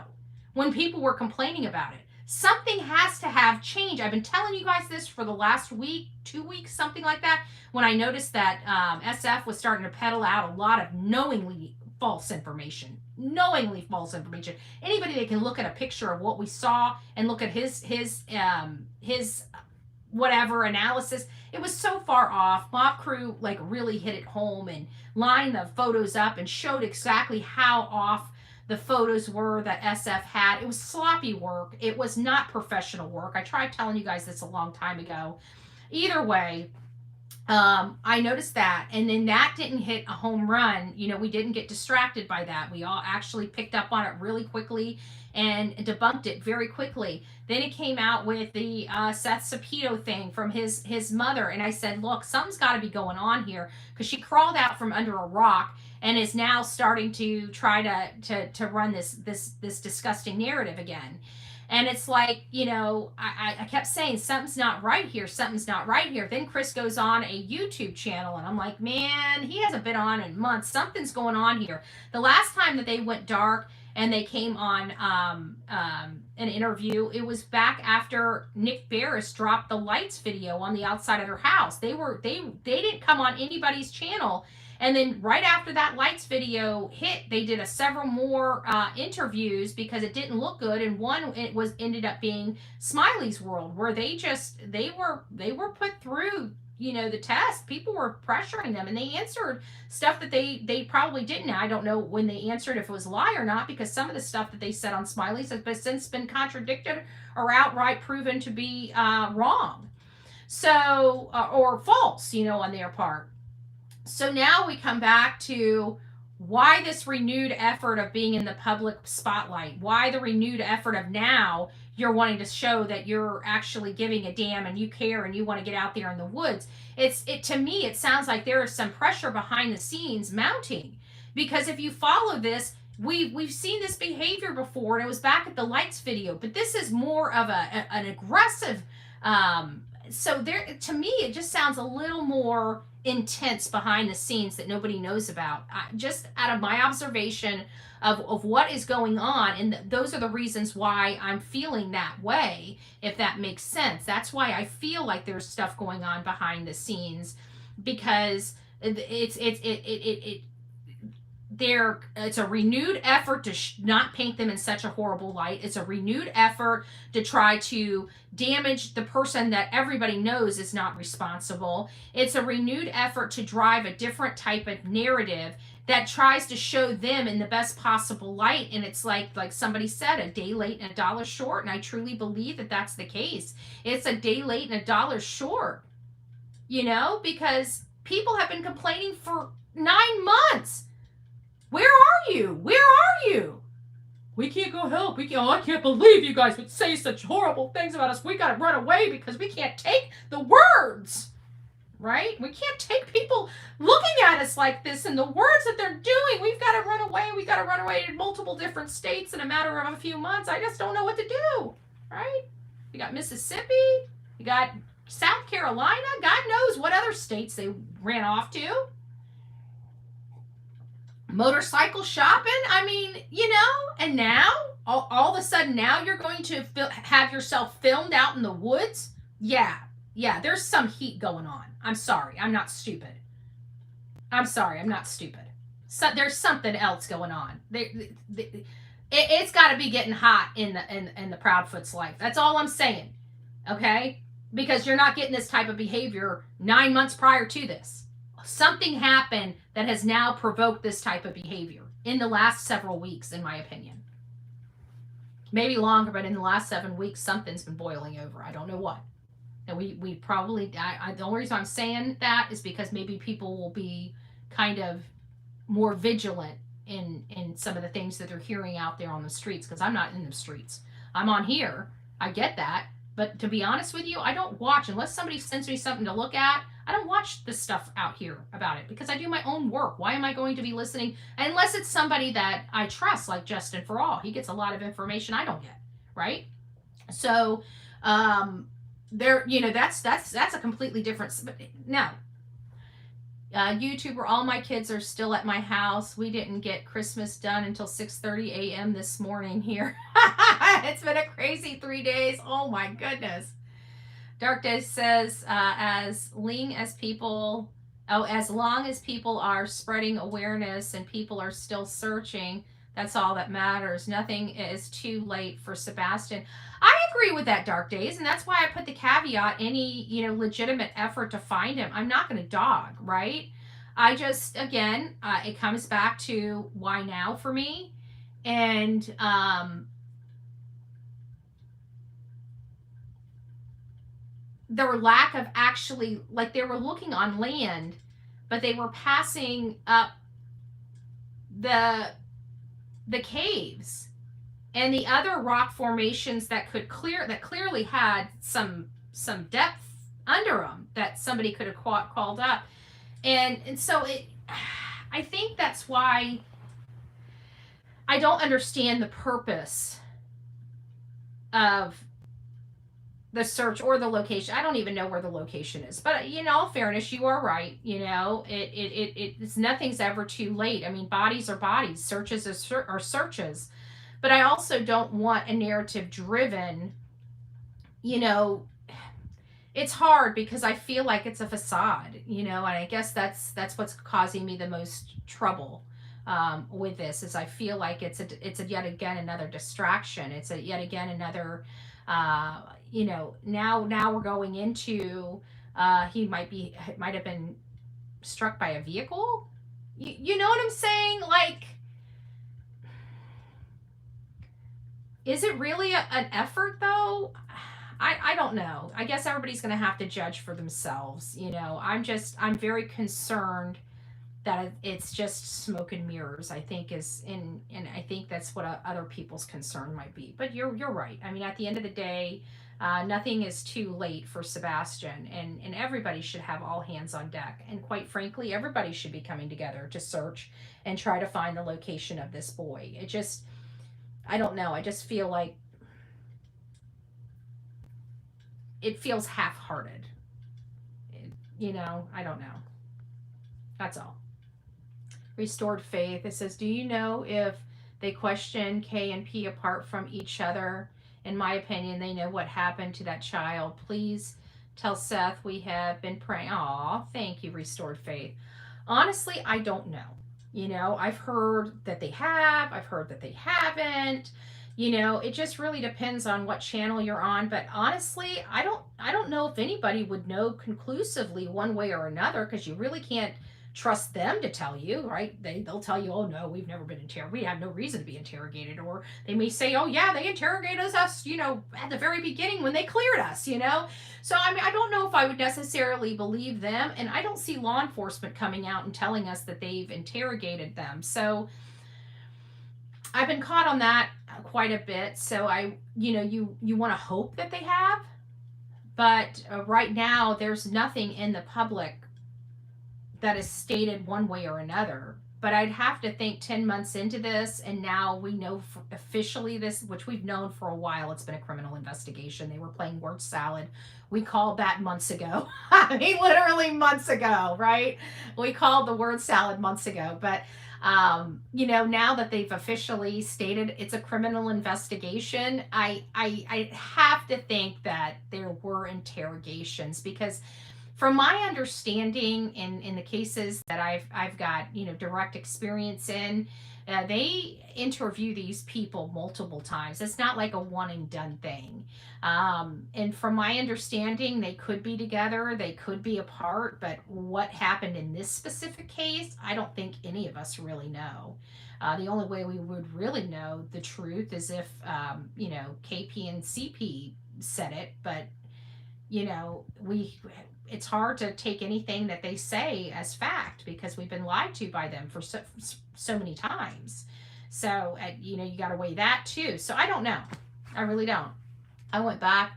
S1: when people were complaining about it? Something has to have changed. I've been telling you guys this for the last week, 2 weeks, something like that, when I noticed that SF was starting to peddle out a lot of knowingly false information. Anybody that can look at a picture of what we saw and look at his whatever analysis, it was so far off. Mob Crew like really hit it home and lined the photos up and showed exactly how off the photos were that SF had. It was sloppy work. It was not professional work. I tried telling you guys this a long time ago. Either way, I noticed that, and then that didn't hit a home run. You know, we didn't get distracted by that. We all actually picked up on it really quickly and debunked it very quickly. Then it came out with the Seth Sapito thing from his mother, and I said, look, something's got to be going on here, because she crawled out from under a rock and is now starting to try to run this disgusting narrative again. And it's like, you know, I kept saying, something's not right here. Then Chris goes on a YouTube channel, and I'm like, man, he hasn't been on in months. Something's going on here. The last time that they went dark and they came on an interview, it was back after Nick Barris dropped the lights video on the outside of their house. They didn't come on anybody's channel. And then right after that lights video hit, they did several more interviews because it didn't look good. And one ended up being Smiley's World, where they were put through, you know, the test. People were pressuring them, and they answered stuff that they probably didn't. Now, I don't know when they answered if it was a lie or not, because some of the stuff that they said on Smiley's has since been contradicted or outright proven to be wrong, so or false, you know, on their part. So now we come back to why this renewed effort of being in the public spotlight, why the renewed effort of now you're wanting to show that you're actually giving a damn and you care and you want to get out there in the woods. To me, it sounds like there is some pressure behind the scenes mounting, because if you follow this, we've seen this behavior before, and it was back at the lights video, but this is more of an aggressive, so there, to me, it just sounds a little more intense behind the scenes that nobody knows about. Just out of my observation of what is going on, and those are the reasons why I'm feeling that way, if that makes sense. That's why I feel like there's stuff going on behind the scenes, because it's a renewed effort to not paint them in such a horrible light. It's a renewed effort to try to damage the person that everybody knows is not responsible. It's a renewed effort to drive a different type of narrative that tries to show them in the best possible light. And it's like somebody said, a day late and a dollar short. And I truly believe that that's the case. It's a day late and a dollar short, you know, because people have been complaining for 9 months. Where are you? Where are you? We can't go help. I can't believe you guys would say such horrible things about us. We got to run away because we can't take the words, right? We can't take people looking at us like this and the words that they're doing. We've got to run away. We got to run away to multiple different states in a matter of a few months. I just don't know what to do, right? You got Mississippi. You got South Carolina. God knows what other states they ran off to. Motorcycle shopping, I mean, you know, and now all of a sudden now you're going to have yourself filmed out in the woods? Yeah, there's some heat going on. I'm sorry, I'm not stupid. So there's something else going on. It's got to be getting hot in the Proudfoot's life. That's all I'm saying. Okay? Because you're not getting this type of behavior 9 months prior to this. Something happened that has now provoked this type of behavior in the last several weeks, in my opinion. Maybe longer, but in the last 7 weeks, something's been boiling over. I don't know what. And we probably, the only reason I'm saying that is because maybe people will be kind of more vigilant in some of the things that they're hearing out there on the streets, because I'm not in the streets. I'm on here. I get that. But to be honest with you, I don't watch, unless somebody sends me something to look at, I don't watch this stuff out here about it, because I do my own work. Why am I going to be listening? Unless it's somebody that I trust, like Justin For All. He gets a lot of information I don't get, right? So, there, that's a completely different. Now, YouTuber, all my kids are still at my house. We didn't get Christmas done until 6:30 a.m. this morning here. It's been a crazy 3 days. Oh my goodness. Dark Days says, as long as people are spreading awareness and people are still searching, that's all that matters. Nothing is too late for Sebastian. I agree with that, Dark Days, and that's why I put the caveat, any, legitimate effort to find him, I'm not going to dog, right? I just, again, it comes back to why now for me, and their lack of actually, like, they were looking on land, but they were passing up the caves and the other rock formations that clearly had some depth under them that somebody could have called up, and so I think that's why I don't understand the purpose of the search or the location. I don't even know where the location is, but in all fairness, you are right. It's nothing's ever too late. I mean, bodies are bodies, searches are searches, but I also don't want a narrative driven. It's hard because I feel like it's a facade, and I guess that's what's causing me the most trouble with this, is I feel like it's a yet again another distraction. It's a yet again another. Now we're going into he might have been struck by a vehicle. You know what I'm saying? Like, is it really an effort though? I don't know. I guess everybody's going to have to judge for themselves. I'm very concerned that it's just smoke and mirrors, I think, and I think that's what other people's concern might be. But you're right. I mean, at the end of the day, nothing is too late for Sebastian, and everybody should have all hands on deck. And quite frankly, everybody should be coming together to search and try to find the location of this boy. I don't know. I just feel like it feels half-hearted. I don't know. That's all. Restored Faith. It says, do you know if they question K and P apart from each other? In my opinion, they know what happened to that child. Please tell Seth we have been praying. Aw, thank you, Restored Faith. Honestly, I don't know. I've heard that they have. I've heard that they haven't. It just really depends on what channel you're on. But honestly, I don't know if anybody would know conclusively one way or another, because you really can't trust them to tell you, right? They'll tell you, oh no, we've never been interrogated. We have no reason to be interrogated. Or they may say, oh yeah, they interrogated us, at the very beginning when they cleared us, So I mean, I don't know if I would necessarily believe them, and I don't see law enforcement coming out and telling us that they've interrogated them. So I've been caught on that quite a bit. So you want to hope that they have, but right now there's nothing in the public that is stated one way or another. But I'd have to think 10 months into this, and now we know officially this, which we've known for a while, it's been a criminal investigation. They were playing word salad. We called that months ago. I mean, literally months ago, right? We called the word salad months ago. But Now that they've officially stated it's a criminal investigation, I have to think that there were interrogations, because from my understanding in the cases that I've got direct experience in, they interview these people multiple times. It's not like a one and done thing. And from my understanding, they could be together, they could be apart, but what happened in this specific case, I don't think any of us really know. The only way we would really know the truth is if, KP and CP said it, but it's hard to take anything that they say as fact, because we've been lied to by them for so many times. So you got to weigh that too. So I don't know. I really don't. I went back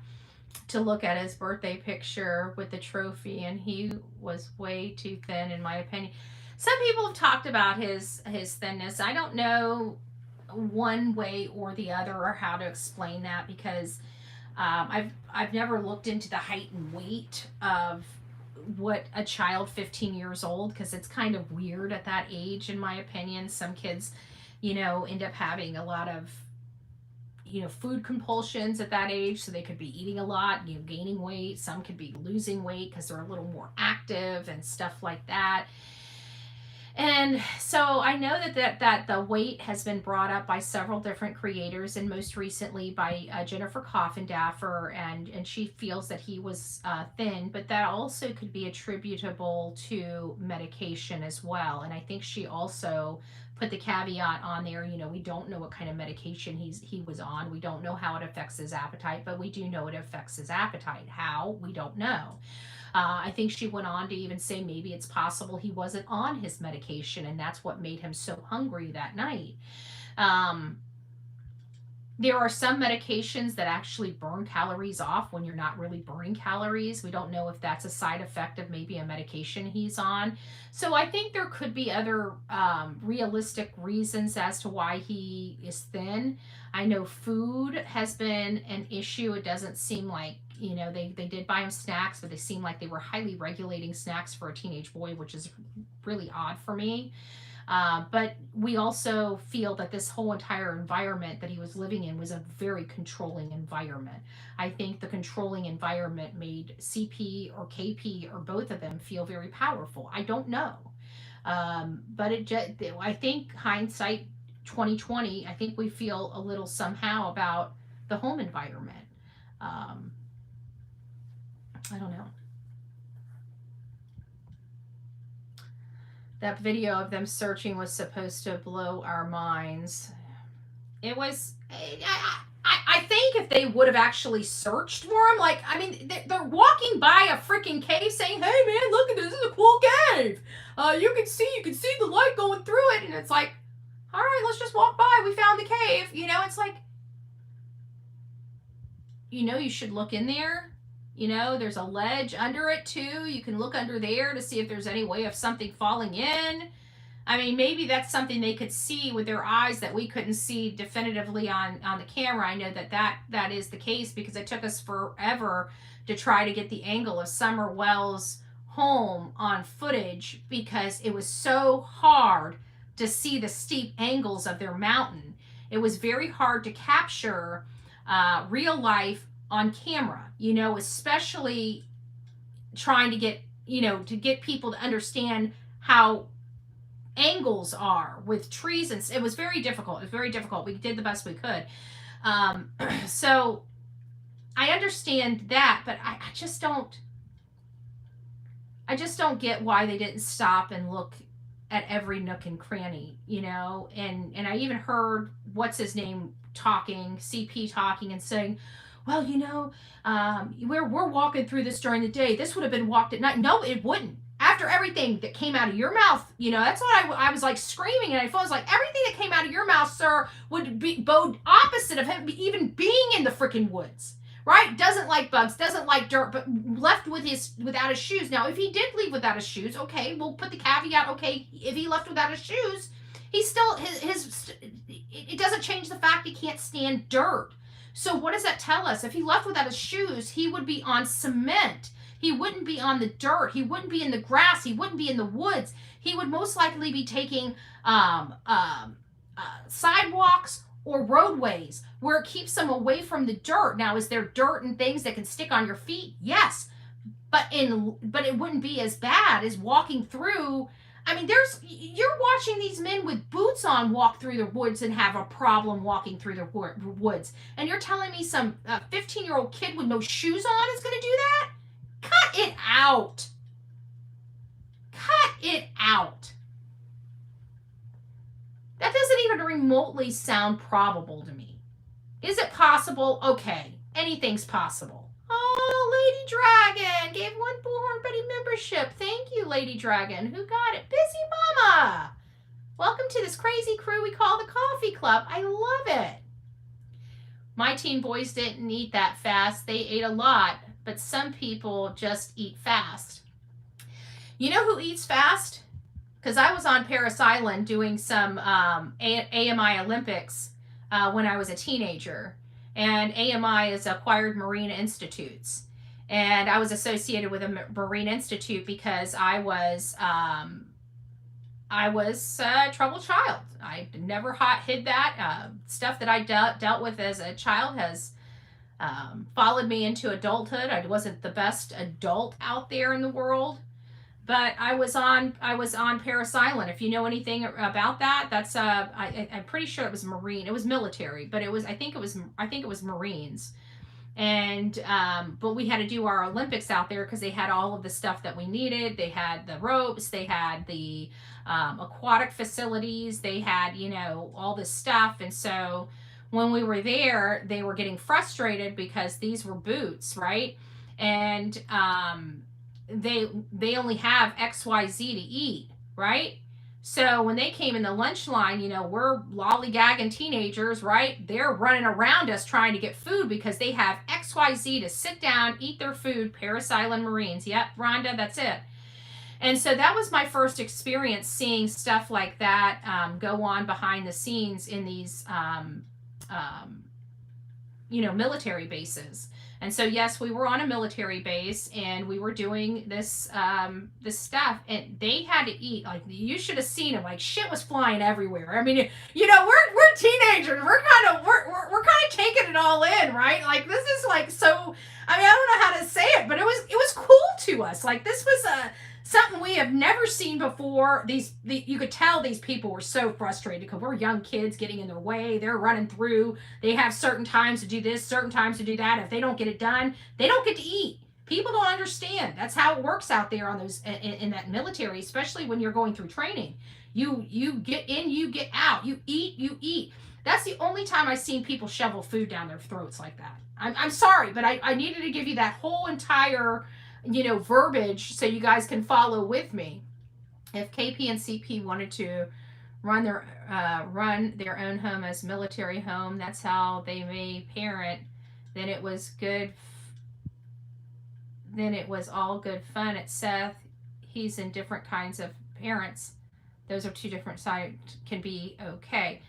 S1: to look at his birthday picture with the trophy, and he was way too thin, in my opinion. Some people have talked about his thinness. I don't know one way or the other, or how to explain that, because I've never looked into the height and weight of what a child 15 years old, because it's kind of weird at that age, in my opinion. Some kids, end up having a lot of food compulsions at that age, so they could be eating a lot, gaining weight. Some could be losing weight because they're a little more active and stuff like that. And so I know that the weight has been brought up by several different creators, and most recently by Jennifer Coffindaffer, and she feels that he was thin, but that also could be attributable to medication as well. And I think she also put the caveat on there, we don't know what kind of medication he was on. We don't know how it affects his appetite, but we do know it affects his appetite. How? We don't know. I think she went on to even say maybe it's possible he wasn't on his medication, and that's what made him so hungry that night. There are some medications that actually burn calories off when you're not really burning calories. We don't know if that's a side effect of maybe a medication he's on. So I think there could be other realistic reasons as to why he is thin. I know food has been an issue. It doesn't seem like, they did buy him snacks, but they seem like they were highly regulating snacks for a teenage boy, which is really odd for me. But we also feel that this whole entire environment that he was living in was a very controlling environment. I think the controlling environment made CP or KP or both of them feel very powerful. I don't know. But I think hindsight 2020, I think we feel a little somehow about the home environment. I don't know. That video of them searching was supposed to blow our minds. It was, I think if they would have actually searched for him, they're walking by a freaking cave saying, hey man, look at this is a cool cave. You can see the light going through it. And it's like, all right, let's just walk by. We found the cave. It's like, you should look in there. There's a ledge under it too. You can look under there to see if there's any way of something falling in. I mean, maybe that's something they could see with their eyes that we couldn't see definitively on the camera. I know that is the case, because it took us forever to try to get the angle of Summer Wells' home on footage, because it was so hard to see the steep angles of their mountain. It was very hard to capture real life on camera, especially trying to get people to understand how angles are with trees, and it was very difficult. We did the best we could. So I understand that, but I just don't get why they didn't stop and look at every nook and cranny, and I even heard what's his name talking, CP talking and saying, well, we're walking through this during the day. This would have been walked at night. No, it wouldn't. After everything that came out of your mouth, that's what I was like screaming, and I felt like everything that came out of your mouth, sir, would be bode opposite of him even being in the freaking woods, right? Doesn't like bugs, doesn't like dirt, but left without his shoes. Now, if he did leave without his shoes, okay, we'll put the caveat. Okay, if he left without his shoes, he's still it doesn't change the fact he can't stand dirt. So what does that tell us? If he left without his shoes, he would be on cement. He wouldn't be on the dirt. He wouldn't be in the grass. He wouldn't be in the woods. He would most likely be taking sidewalks or roadways where it keeps them away from the dirt. Now, is there dirt and things that can stick on your feet? Yes. But it wouldn't be as bad as walking through. I mean, you're watching these men with boots on walk through the woods and have a problem walking through the woods. And you're telling me some 15-year-old kid with no shoes on is going to do that? Cut it out. Cut it out. That doesn't even remotely sound probable to me. Is it possible? Okay, anything's possible. Oh, Lady Dragon gave one Bullhorn Betty membership. Thank you, Lady Dragon. Who got it? Busy Mama. Welcome to this crazy crew we call the Coffee Club. I love it. My teen boys didn't eat that fast. They ate a lot, but some people just eat fast. You know who eats fast? Because I was on Paris Island doing some AMI Olympics when I was a teenager. And AMI is Acquired Marine Institutes. And I was associated with a Marine Institute because I was a troubled child. I never hid that. Stuff that I dealt with as a child has followed me into adulthood. I wasn't the best adult out there in the world. But I was on Paris Island. If you know anything about that, that's I'm pretty sure it was Marine. It was military, but I think it was Marines. And but we had to do our Olympics out there because they had all of the stuff that we needed. They had the ropes, they had the aquatic facilities, they had all this stuff. And so when we were there, they were getting frustrated because these were boots, right? And they only have XYZ to eat, right? So when they came in the lunch line, we're lollygagging teenagers, right? They're running around us trying to get food because they have XYZ to sit down, eat their food. Paris Island Marines. Yep, Rhonda, that's it. And so that was my first experience seeing stuff like that go on behind the scenes in these, military bases. And so, yes, we were on a military base and we were doing this stuff, and they had to eat. Like, you should have seen them. Like, shit was flying everywhere. I mean, we're teenagers. We're kind of taking it all in, right? Like, this is like so. I mean, I don't know how to say it, but it was cool to us. Like, this was something we have never seen before. You could tell these people were so frustrated because we're young kids getting in their way. They're running through. They have certain times to do this, certain times to do that. If they don't get it done, they don't get to eat. People don't understand. That's how it works out there on those in that military, especially when you're going through training. You get in, you get out. You eat. That's the only time I've seen people shovel food down their throats like that. I'm sorry, but I needed to give you that whole entire verbiage so you guys can follow with me. If KP and CP wanted to run their own home as military home, that's how they may parent, then it was good. Then it was all good fun at Seth. He's in different kinds of parents. Those are two different sides, can be okay.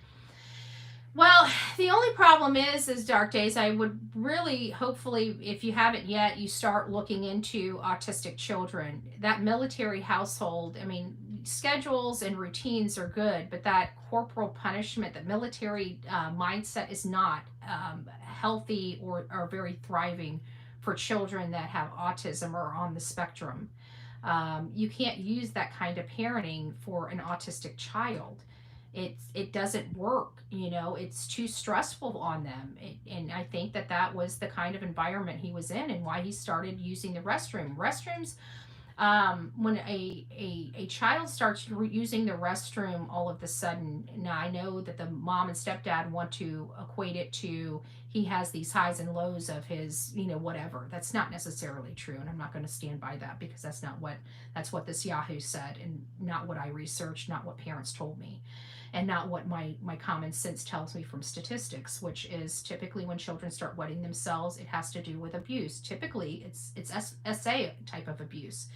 S1: Well, the only problem is Dark Days, I would really, hopefully, if you haven't yet, you start looking into autistic children. That military household, I mean, schedules and routines are good, but that corporal punishment, that military mindset is not healthy or very thriving for children that have autism or are on the spectrum. You can't use that kind of parenting for an autistic child. It doesn't work, it's too stressful on them. And I think that was the kind of environment he was in and why he started using the restroom. Restrooms, when a child starts using the restroom all of a sudden, now I know that the mom and stepdad want to equate it to he has these highs and lows of his, whatever. That's not necessarily true, and I'm not going to stand by that because that's what this Yahoo said, and not what I researched, not what parents told me, and not what my common sense tells me from statistics, which is typically when children start wetting themselves, it has to do with abuse. Typically, it's SA type of abuse.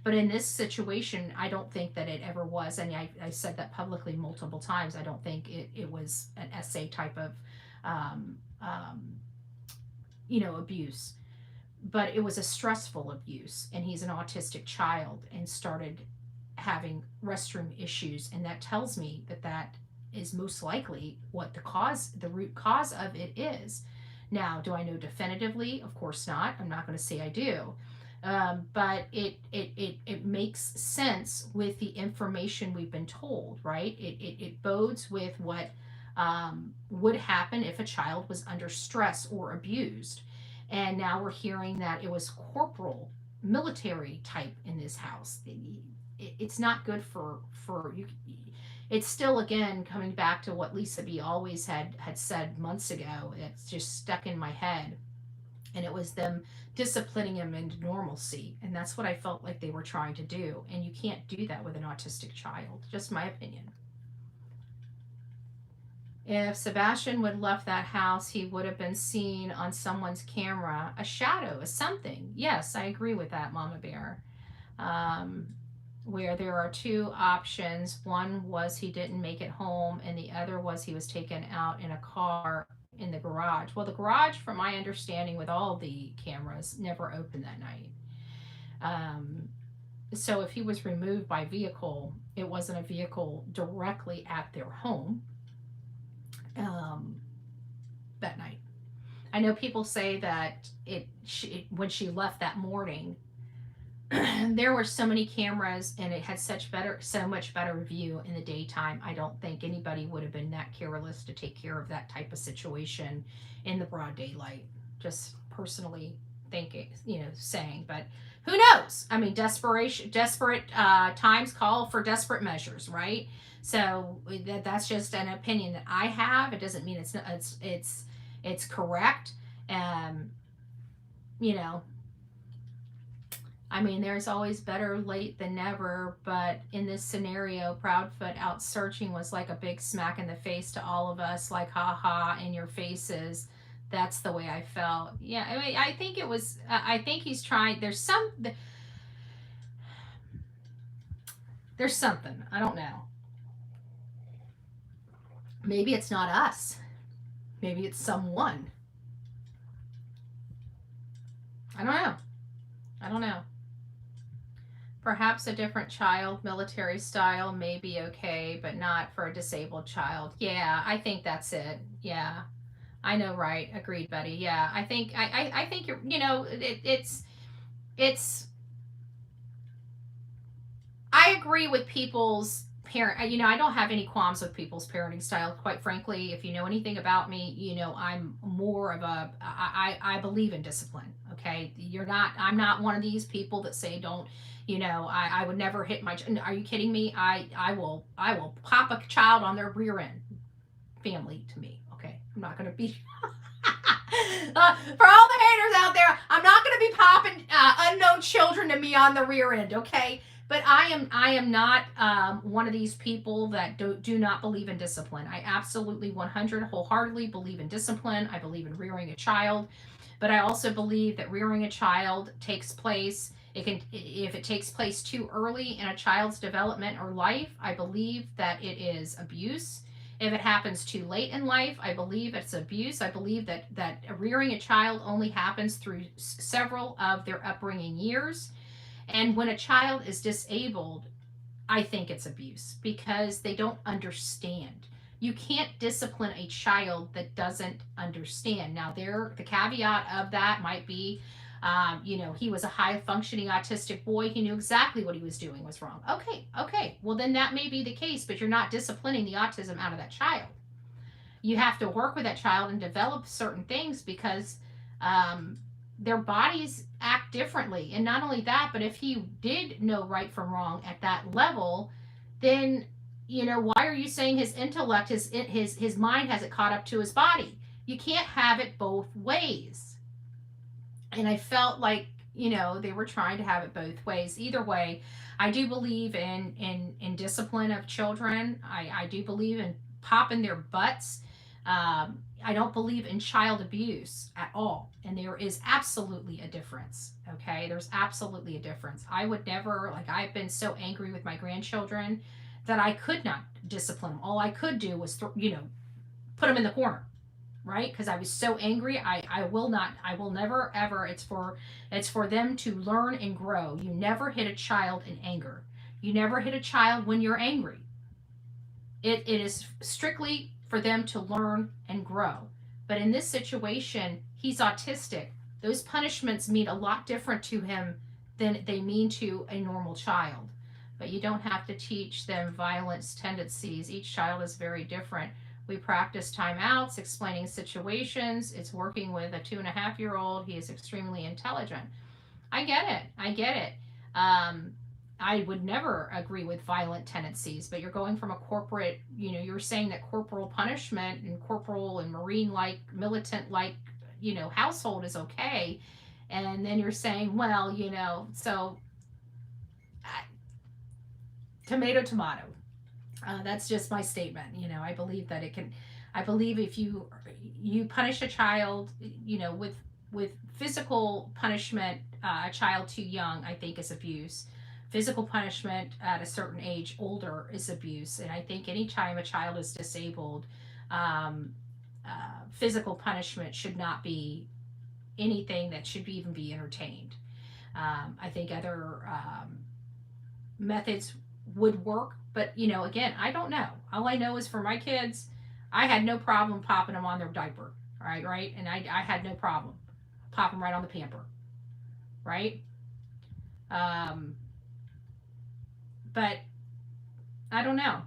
S1: But in this situation, I don't think that it ever was, and I said that publicly multiple times. I don't think it was an SA type of abuse. but it was a stressful abuse, and he's an autistic child and started having restroom issues, and that tells me that that is most likely what the root cause of it is. Now, do I know definitively? Of course not. I'm not going to say I do. But it makes sense with the information we've been told, right? It bodes with what would happen if a child was under stress or abused. And now we're hearing that it was corporal military type in this house. It's not good for you. It's still, again, coming back to what Lisa B always had said months ago. It's just stuck in my head, and it was them disciplining him into normalcy, and that's what I felt like they were trying to do. And you can't do that with an autistic child. Just my opinion. If Sebastian would have left that house, he would have been seen on someone's camera, a shadow, a something. Yes, I agree with that, Mama Bear. Where there are two options. One was he didn't make it home, and the other was he was taken out in a car in the garage. Well, the garage, from my understanding with all the cameras, never opened that night. So if he was removed by vehicle, it wasn't a vehicle directly at their home that night. I know people say that when she left that morning, there were so many cameras, and it had so much better view in the daytime. I don't think anybody would have been that careless to take care of that type of situation in the broad daylight. Just personally thinking, saying, but who knows? I mean, desperate times call for desperate measures, right? So that's just an opinion that I have. It doesn't mean it's correct. I mean, there's always better late than never, but in this scenario, Proudfoot out searching was like a big smack in the face to all of us, like, ha ha, in your faces. That's the way I felt. Yeah, I mean, I think he's trying, there's something, I don't know. Maybe it's not us. Maybe it's someone. I don't know. Perhaps a different child, military style, may be okay, but not for a disabled child. Yeah, I think that's it. Yeah, I know, right? Agreed, Betty. Yeah, I think you're. It's. I agree with people's parent. I don't have any qualms with people's parenting style. Quite frankly, if you know anything about me, I'm more of a. I believe in discipline. Okay, I'm not one of these people that say don't. I would never hit my. Are you kidding me? I will pop a child on their rear end. Family to me. Okay, I'm not gonna be. For all the haters out there, I'm not gonna be popping unknown children to me on the rear end. Okay. But I am not one of these people that do not believe in discipline. I absolutely 100 wholeheartedly believe in discipline. I believe in rearing a child, but I also believe that rearing a child takes place. If it takes place too early in a child's development or life, I believe that it is abuse. If it happens too late in life, I believe it's abuse. I believe that rearing a child only happens through several of their upbringing years. And when a child is disabled, I think it's abuse because they don't understand. You can't discipline a child that doesn't understand. Now, the caveat of that might be, he was a high-functioning autistic boy. He knew exactly what he was doing was wrong. Okay. Well, then that may be the case, but you're not disciplining the autism out of that child. You have to work with that child and develop certain things because their bodies act differently. And not only that, but if he did know right from wrong at that level, then, why are you saying his intellect, his mind hasn't caught up to his body? You can't have it both ways. And I felt like, they were trying to have it both ways. Either way, I do believe in discipline of children. I do believe in popping their butts. I don't believe in child abuse at all. And there is absolutely a difference. Okay. There's absolutely a difference. I would never, I've been so angry with my grandchildren that I could not discipline them. All I could do was, put them in the corner. right? Because I was so angry. I will not, I will never ever. It's for them to learn and grow. You never hit a child in anger. You never hit a child when you're angry. It is strictly for them to learn and grow. But in this situation, he's autistic. Those punishments mean a lot different to him than they mean to a normal child. But you don't have to teach them violence tendencies. Each child is very different. We practice timeouts, explaining situations. It's working with a 2.5-year-old. He is extremely intelligent. I get it. I get it. I would never agree with violent tendencies, but you're going from a corporate, you're saying that corporal punishment and corporal and Marine like, militant like, household is okay. And then you're saying, well, so tomato, tomato. That's just my statement. I believe that it can, I believe if you punish a child, with physical punishment, a child too young, I think is abuse. Physical punishment at a certain age, older, is abuse. And I think anytime a child is disabled, physical punishment should not be anything that should even be entertained. I think other methods would work, but again, I don't know. All I know is for my kids, I had no problem popping them on their diaper, right? And I had no problem popping them right on the pamper, right? But I don't know.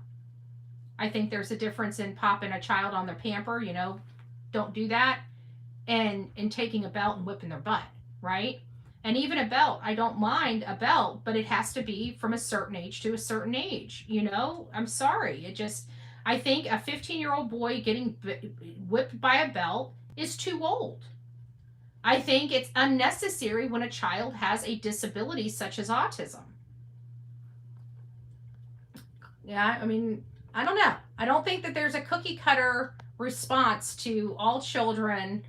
S1: I think there's a difference in popping a child on their pamper, don't do that, and taking a belt and whipping their butt, right? And even a belt, I don't mind a belt, but it has to be from a certain age to a certain age, I'm sorry. I think a 15-year-old boy getting whipped by a belt is too old. I think it's unnecessary when a child has a disability such as autism. Yeah, I mean, I don't know. I don't think that there's a cookie cutter response to all children.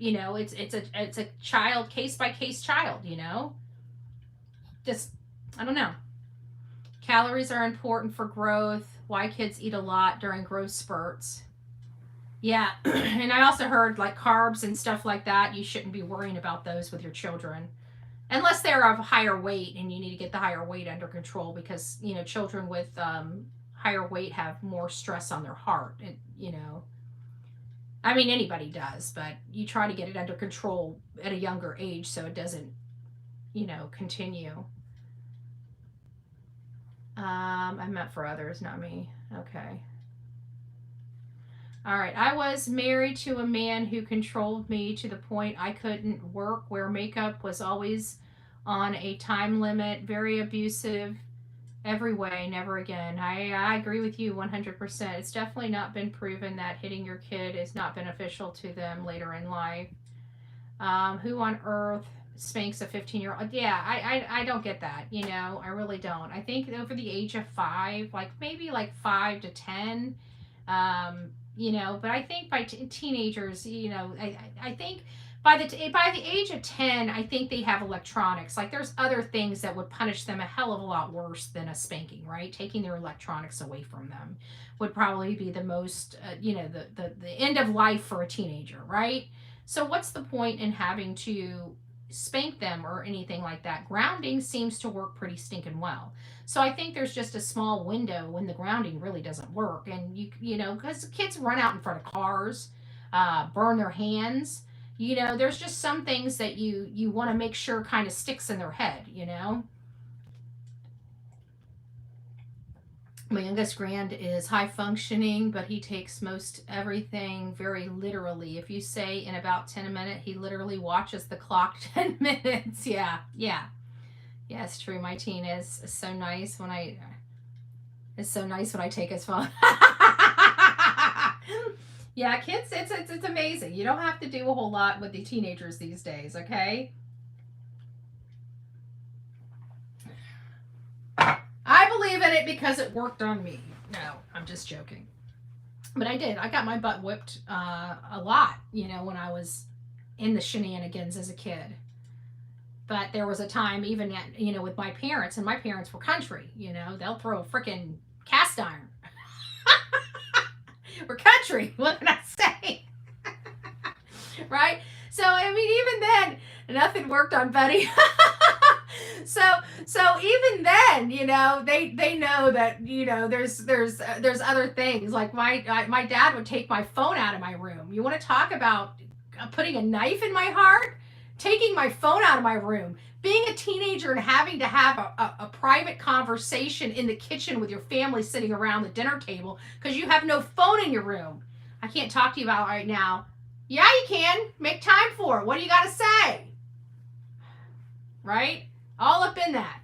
S1: It's a child, case by case child. Just, I don't know. Calories are important for growth. Why kids eat a lot during growth spurts. Yeah, and I also heard like carbs and stuff like that. You shouldn't be worrying about those with your children. Unless they're of higher weight and you need to get the higher weight under control, because children with higher weight have more stress on their heart. I mean, anybody does, but you try to get it under control at a younger age so it doesn't continue. I meant for others, not me. Okay. All right. I was married to a man who controlled me to the point I couldn't work, wear makeup, was always on a time limit, very abusive every way, never again. I agree with you 100%. It's definitely not been proven that hitting your kid is not beneficial to them later in life. Who on earth spanks a 15-year-old? Yeah, I don't get that, I really don't. I think over the age of 5, like maybe like 5 to 10, but I think by teenagers, I think by the age of 10, I think they have electronics. Like there's other things that would punish them a hell of a lot worse than a spanking, right? Taking their electronics away from them would probably be the most, the end of life for a teenager, right? So what's the point in having to spank them or anything like that? Grounding seems to work pretty stinking well. So I think there's just a small window when the grounding really doesn't work. And because kids run out in front of cars, burn their hands, there's just some things that you want to make sure kind of sticks in their head, My youngest grand is high functioning, but he takes most everything very literally. If you say in about 10 minutes, he literally watches the clock 10 minutes. Yeah. It's true. My teen is so nice when I take his phone. Yeah, kids, it's amazing. You don't have to do a whole lot with the teenagers these days, okay? I believe in it because it worked on me. No, I'm just joking. But I did. I got my butt whipped a lot, when I was in the shenanigans as a kid. But there was a time even at, with my parents, and my parents were country, they'll throw a freaking cast iron. We're country, what can I say? right? So, I mean, even then, nothing worked on Betty. So even then, they know that, there's other things. Like my dad would take my phone out of my room. You want to talk about putting a knife in my heart? Taking my phone out of my room. Being a teenager and having to have a private conversation in the kitchen with your family sitting around the dinner table because you have no phone in your room. I can't talk to you about it right now. Yeah, you can. Make time for it. What do you got to say? Right? All up in that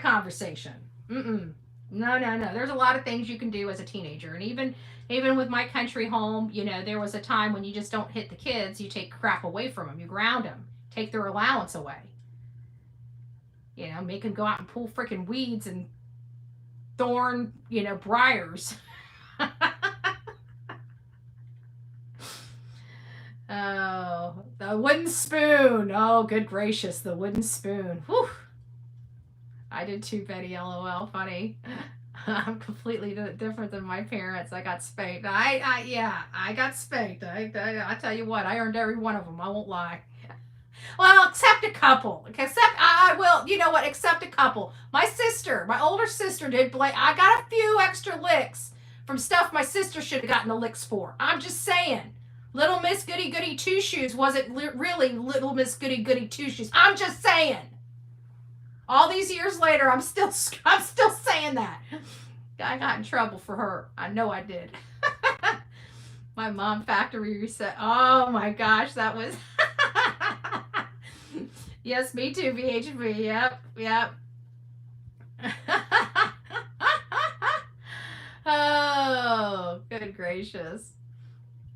S1: conversation. No. There's a lot of things you can do as a teenager. And even with my country home, there was a time when you just don't hit the kids. You take crap away from them. You ground them. Take their allowance away. Make them go out and pull freaking weeds and thorn, briars. Oh, the wooden spoon. Oh, good gracious, the wooden spoon. Whew. I did too, Betty. LOL. Funny. I'm completely different than my parents. I got spanked. I got spanked. I tell you what, I earned every one of them. I won't lie. Well, except a couple. I will. You know what? Except a couple. My older sister did blame. I got a few extra licks from stuff my sister should have gotten the licks for. I'm just saying. Little Miss Goody Goody Two Shoes wasn't really Little Miss Goody Goody Two Shoes. I'm just saying. All these years later, I'm still saying that. I got in trouble for her. I know I did. My mom factory reset. Oh my gosh, that was. Yes, me too, VHB. Yep. Oh, good gracious.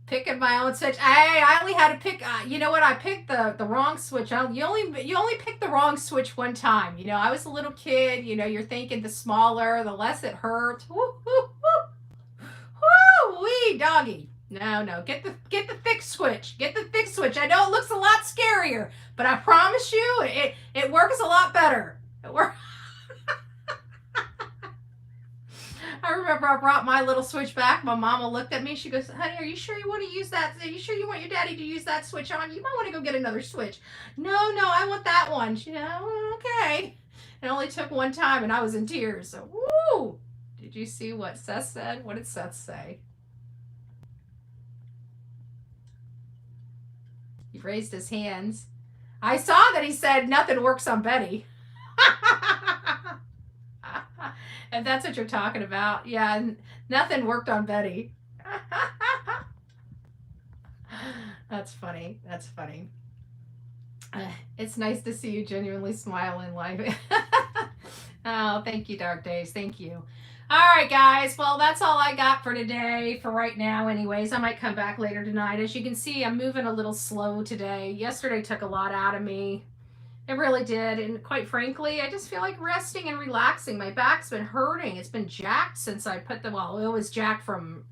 S1: Picking my own switch. I only had to pick. You know what? I picked the wrong switch. You only picked the wrong switch one time. I was a little kid. You're thinking the smaller, the less it hurts. Woo, woo, woo, woo, wee, doggy. No. Get the thick switch. Get the thick switch. I know it looks a lot scarier, but I promise you, it works a lot better. It works. I remember I brought my little switch back. My mama looked at me. She goes, honey, are you sure you want to use that? Are you sure you want your daddy to use that switch on? You might want to go get another switch. No, I want that one. She goes, okay. It only took one time and I was in tears. So, woo! Did you see what Seth said? What did Seth say? He raised his hands. I saw that he said nothing works on Betty. If that's what you're talking about. Yeah, nothing worked on Betty. That's funny. It's nice to see you genuinely smile in life. Oh, thank you, Dark Days. Thank you. All right, guys. Well, that's all I got for today, for right now anyways. I might come back later tonight. As you can see, I'm moving a little slow today. Yesterday took a lot out of me. It really did. And quite frankly, I just feel like resting and relaxing. My back's been hurting. It's been jacked since I put it was jacked from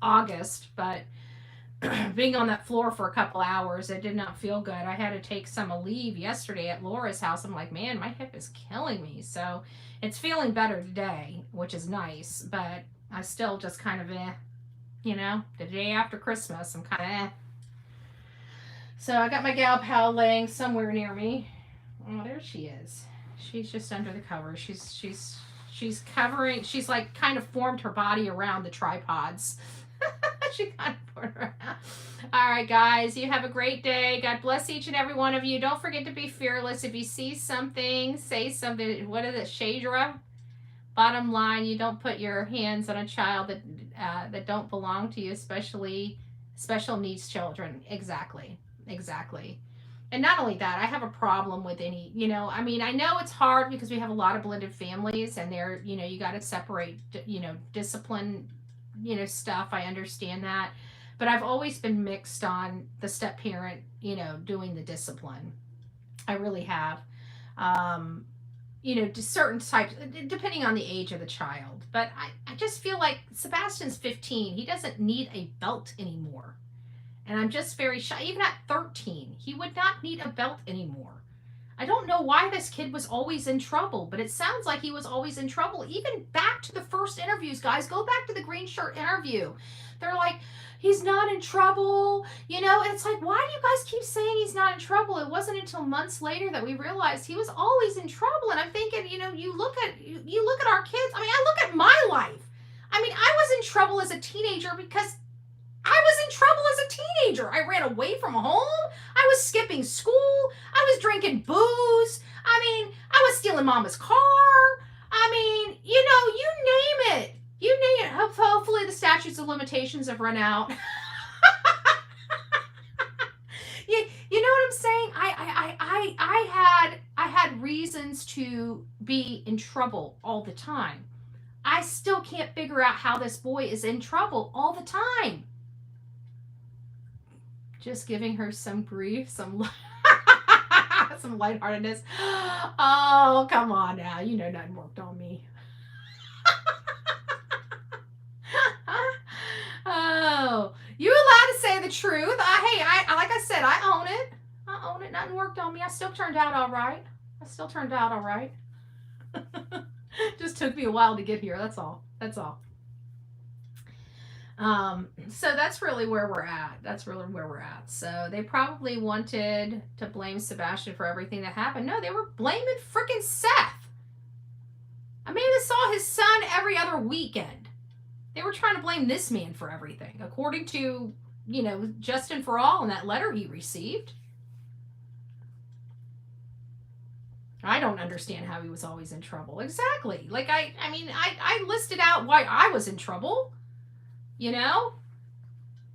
S1: August, but being on that floor for a couple hours, it did not feel good. I had to take some leave yesterday at Laura's house. I'm like, man, my hip is killing me. So it's feeling better today, which is nice, but I still just kind of the day after Christmas, I'm kind of So I got my gal pal laying somewhere near me. Oh, there she is. She's just under the cover. She's covering. She's like kind of formed her body around the tripods. She kind of formed around. All right, guys. You have a great day. God bless each and every one of you. Don't forget to be fearless. If you see something, say something. What is it, Shadra? Bottom line, you don't put your hands on a child that don't belong to you, especially special needs children. Exactly. And not only that, I have a problem with any, I know it's hard because we have a lot of blended families and they're, you got to separate, discipline, stuff. I understand that. But I've always been mixed on the step parent, doing the discipline. I really have. Just certain types, depending on the age of the child. But I just feel like Sebastian's 15. He doesn't need a belt anymore. And I'm just very shy. Even at 13, he would not need a belt anymore. I don't know why this kid was always in trouble, but it sounds like he was always in trouble. Even back to the first interviews, guys. Go back to the green shirt interview. They're like, he's not in trouble, you know? And it's like, why do you guys keep saying he's not in trouble? It wasn't until months later that we realized he was always in trouble. And I'm thinking, you know, you look at our kids. I mean, I look at my life. I mean, I was in trouble as a teenager because I was in trouble as a teenager. I ran away from home. I was skipping school. I was drinking booze. I mean, I was stealing mama's car. I mean, you know, you name it. You name it. Hopefully the statutes of limitations have run out. You know what I'm saying? I had reasons to be in trouble all the time. I still can't figure out how this boy is in trouble all the time. Just giving her some grief, some some lightheartedness. Oh, come on now. You know nothing worked on me. Oh, you allowed to say the truth. I like I said, I own it. I own it. Nothing worked on me. I still turned out all right. Just took me a while to get here. That's all. So that's really where we're at. So they probably wanted to blame Sebastian for everything that happened. No, they were blaming frickin' Seth. Amanda saw his son every other weekend. They were trying to blame this man for everything, according to, you know, Justin for All and that letter he received. I don't understand how he was always in trouble. Exactly. Like, I mean, I listed out why I was in trouble. You know?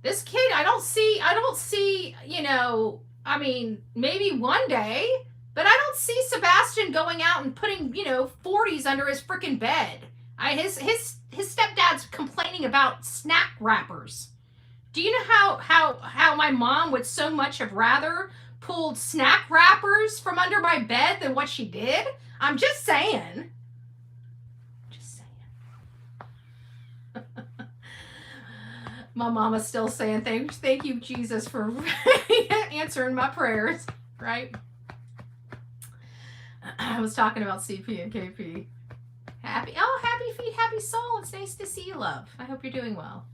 S1: This kid, I don't see, you know, I mean, maybe one day, but I don't see Sebastian going out and putting, you know, 40s under his freaking bed. His stepdad's complaining about snack wrappers. Do you know how my mom would so much have rather pulled snack wrappers from under my bed than what she did? I'm just saying. My mama's still saying thank you, Jesus, for answering my prayers, right? I was talking about CP and KP. Happy feet, happy soul. It's nice to see you, love. I hope you're doing well.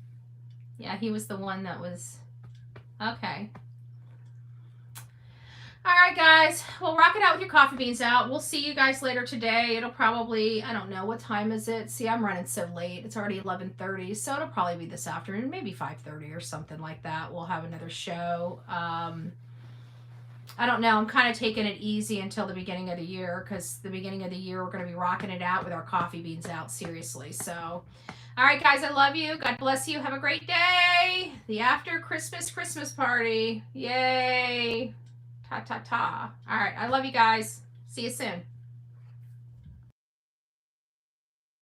S1: Yeah, he was the one that was... Okay. All right, guys. Well, rock it out with your coffee beans out. We'll see you guys later today. It'll probably, I don't know, what time is it? See, I'm running so late. It's already 11:30, so it'll probably be this afternoon, maybe 5:30 or something like that. We'll have another show. I don't know. I'm kind of taking it easy until the beginning of the year, because the beginning of the year, we're going to be rocking it out with our coffee beans out, seriously. So, all right, guys, I love you. God bless you. Have a great day. The after Christmas party. Yay. Ta. All right. I love you guys. See you soon.